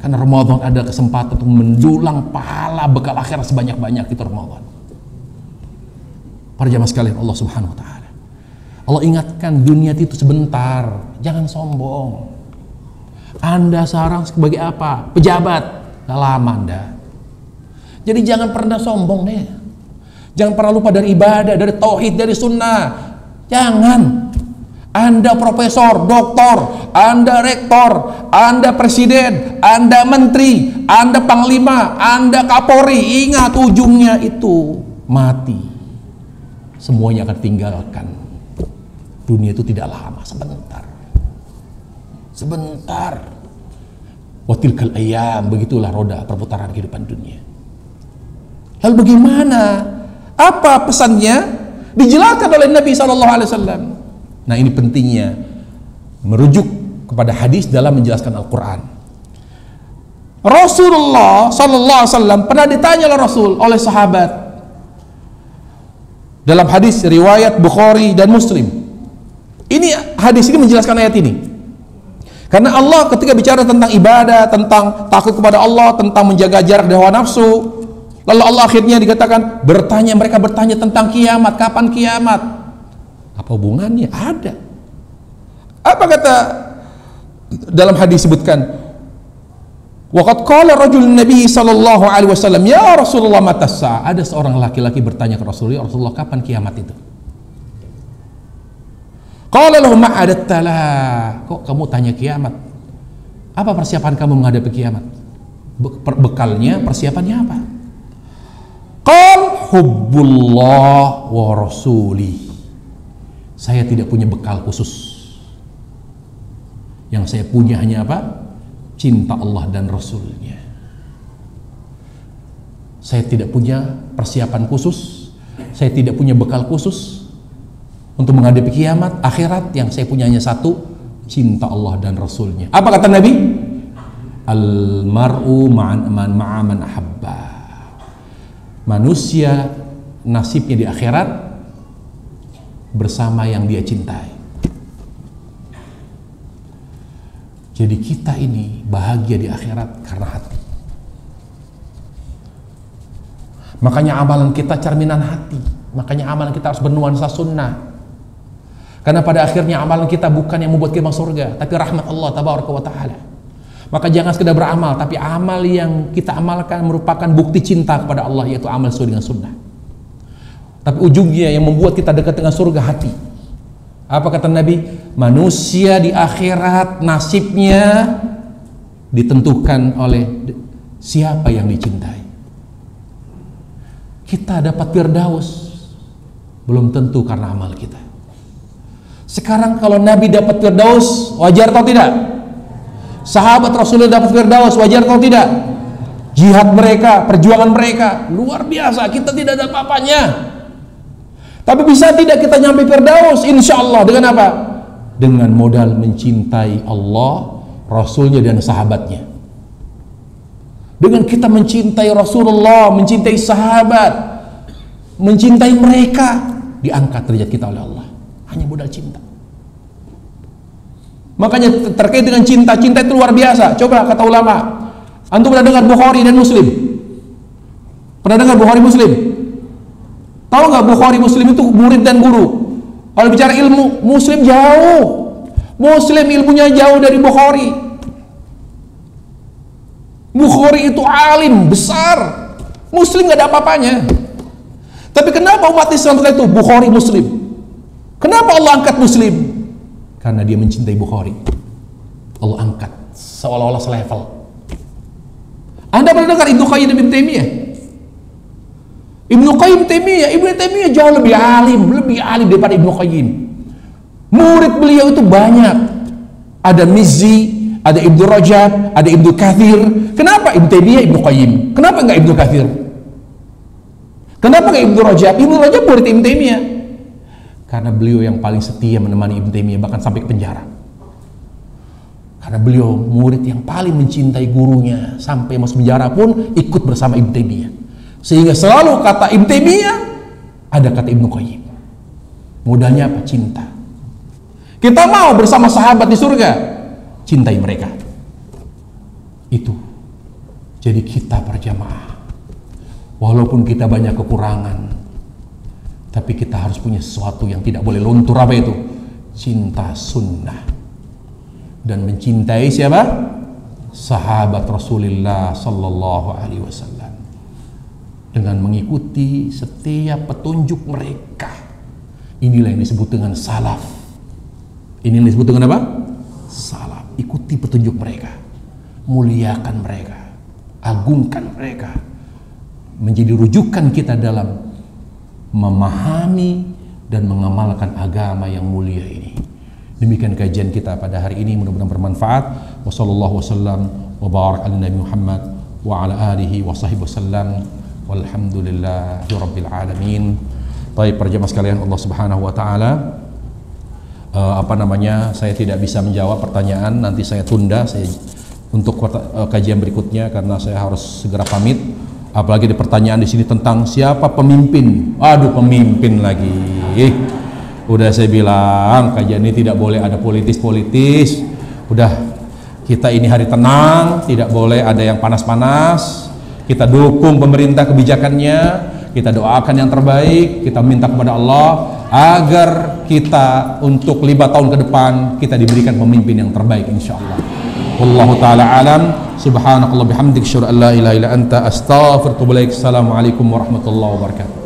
Karena Ramadan ada kesempatan untuk mendulang pahala bekal akhirat sebanyak-banyak itu Ramadan. Para jemaah sekalian Allah Subhanahu wa taala, Allah ingatkan dunia itu sebentar, jangan sombong. Anda sekarang sebagai apa? Pejabat, gak lama Anda. Jadi jangan pernah sombong deh. Jangan pernah lupa dari ibadah, dari tauhid, dari sunnah. Jangan. Anda profesor, doktor, Anda rektor, Anda presiden, Anda menteri, Anda panglima, Anda kapolri, ingat ujungnya itu mati. Semuanya akan tinggalkan. Dunia itu tidak lama, sebentar. Sebentar. Watilkal ayyam, begitulah roda perputaran kehidupan dunia. Lalu bagaimana? Apa pesannya? Dijelaskan oleh Nabi SAW. Nah, ini pentingnya merujuk kepada hadis dalam menjelaskan Al-Quran. Rasulullah SAW pernah ditanya oleh sahabat dalam hadis riwayat Bukhari dan Muslim. Ini hadis ini menjelaskan ayat ini. Karena Allah ketika bicara tentang ibadah, tentang takut kepada Allah, tentang menjaga jarak dari hawa nafsu, lalu Allah akhirnya dikatakan mereka bertanya tentang kiamat, kapan kiamat? Apa hubungannya? Ada. Apa kata dalam hadis disebutkan? Waqad qala rajul Nabi sallallahu alaihi wasallam, ya Rasulullah mata as-sa'a. Ada seorang laki-laki bertanya ke Rasulullah, ya Rasulullah, kapan kiamat itu? Qala lahu ma adattalah. Kok kamu tanya kiamat? Apa persiapan kamu menghadapi kiamat? Bekalnya, persiapannya apa? Qal hubbullah wa rasulih. Saya tidak punya bekal khusus. Yang saya punya hanya apa? Cinta Allah dan Rasulnya. Saya tidak punya persiapan khusus. Saya tidak punya bekal khusus untuk menghadapi kiamat, akhirat. Yang saya punya hanya satu, cinta Allah dan Rasulnya. Apa kata Nabi? Al-mar'u ma'aman ahabba. Manusia nasibnya di akhirat bersama yang dia cintai. Jadi kita ini bahagia di akhirat karena hati. Makanya amalan kita cerminan hati. Makanya amalan kita harus bernuansa sunnah. Karena pada akhirnya amalan kita bukan yang membuat kita masuk surga, tapi rahmat Allah tabaraka wa ta'ala. Maka jangan sekedar beramal, tapi amal yang kita amalkan merupakan bukti cinta kepada Allah, yaitu amal sesuai dengan sunnah. Tapi ujungnya yang membuat kita dekat dengan surga hati. Apa kata Nabi? Manusia di akhirat nasibnya ditentukan oleh siapa yang dicintai. Kita dapat Firdaus belum tentu karena amal kita. Sekarang kalau Nabi dapat Firdaus, wajar atau tidak? Sahabat Rasulullah dapat Firdaus, wajar atau tidak? Jihad mereka, perjuangan mereka luar biasa, kita tidak ada apa-apanya. Tapi bisa tidak kita nyampe Firdaus? Insya Allah. Dengan apa? Dengan modal mencintai Allah, Rasulnya dan sahabatnya. Dengan kita mencintai Rasulullah, mencintai sahabat, mencintai mereka, diangkat derajat kita oleh Allah. Hanya modal cinta. Makanya terkait dengan cinta, cinta itu luar biasa. Coba kata ulama, antum pernah dengar Bukhari dan Muslim? Pernah dengar Bukhari Muslim? Tahu nggak Bukhari Muslim itu murid dan guru? Kalau bicara ilmu, Muslim jauh. Muslim ilmunya jauh dari Bukhari. Bukhari itu alim besar, Muslim nggak ada apa-apanya. Tapi kenapa umat Islam itu Bukhari Muslim? Kenapa Allah angkat Muslim? Karena dia mencintai Bukhari. Allah angkat seolah-olah selevel. Anda pernah dengar Ibnu Qayyim Ibnu Taimiyah? Ibnu Taimiyah jauh lebih alim daripada Ibnu Qayyim. Murid beliau itu banyak. Ada Mizzi, ada Ibnu Rajab, ada Ibnu Katsir. Kenapa Ibnu Taimiyah, Ibnu Qayyim? Kenapa enggak Ibnu Katsir? Kenapa enggak Ibnu Rajab? Ibnu Rajab murid Ibnu Taimiyah. Karena beliau yang paling setia menemani Ibnu Taimiyah bahkan sampai ke penjara. Karena beliau murid yang paling mencintai gurunya, sampai masuk penjara pun ikut bersama Ibnu Taimiyah. Sehingga selalu kata Ibnu Taimiyah ada kata Ibnu Qayyim. Modalnya apa? Cinta. Kita mau bersama sahabat di surga, cintai mereka. Itu. Jadi kita berjamaah. Walaupun kita banyak kekurangan, tapi kita harus punya sesuatu yang tidak boleh luntur. Apa itu? Cinta sunnah. Dan mencintai siapa? Sahabat Rasulullah sallallahu alaihi wasallam. Dengan mengikuti setiap petunjuk mereka. Inilah yang disebut dengan salaf. Ini yang disebut dengan apa? Salaf. Ikuti petunjuk mereka. Muliakan mereka. Agungkan mereka. Menjadi rujukan kita dalam memahami dan mengamalkan agama yang mulia ini. Demikian kajian kita pada hari ini, mudah-mudahan bermanfaat. Wassallallahu wasallam wa barak ala Nabi Muhammad wa ala alihi wa sahbihi wasallam. Walhamdulillahi rabbil alamin. Baik para jemaah sekalian Allah Subhanahu wa taala, saya tidak bisa menjawab pertanyaan, nanti saya tunda untuk kajian berikutnya karena saya harus segera pamit. Apalagi ada pertanyaan di sini tentang siapa pemimpin. Aduh, pemimpin lagi. Udah saya bilang kajian ini tidak boleh ada politis-politis. Udah, kita ini hari tenang, tidak boleh ada yang panas-panas. Kita dukung pemerintah kebijakannya, kita doakan yang terbaik, kita minta kepada Allah agar kita untuk 5 tahun ke depan kita diberikan pemimpin yang terbaik insyaallah. Wallahu taala alam. Subhanakallah bihamdik, asyhadu an la ilaha illa anta, astaghfiruka wa atubu ilaik. Assalamualaikum warahmatullahi wabarakatuh.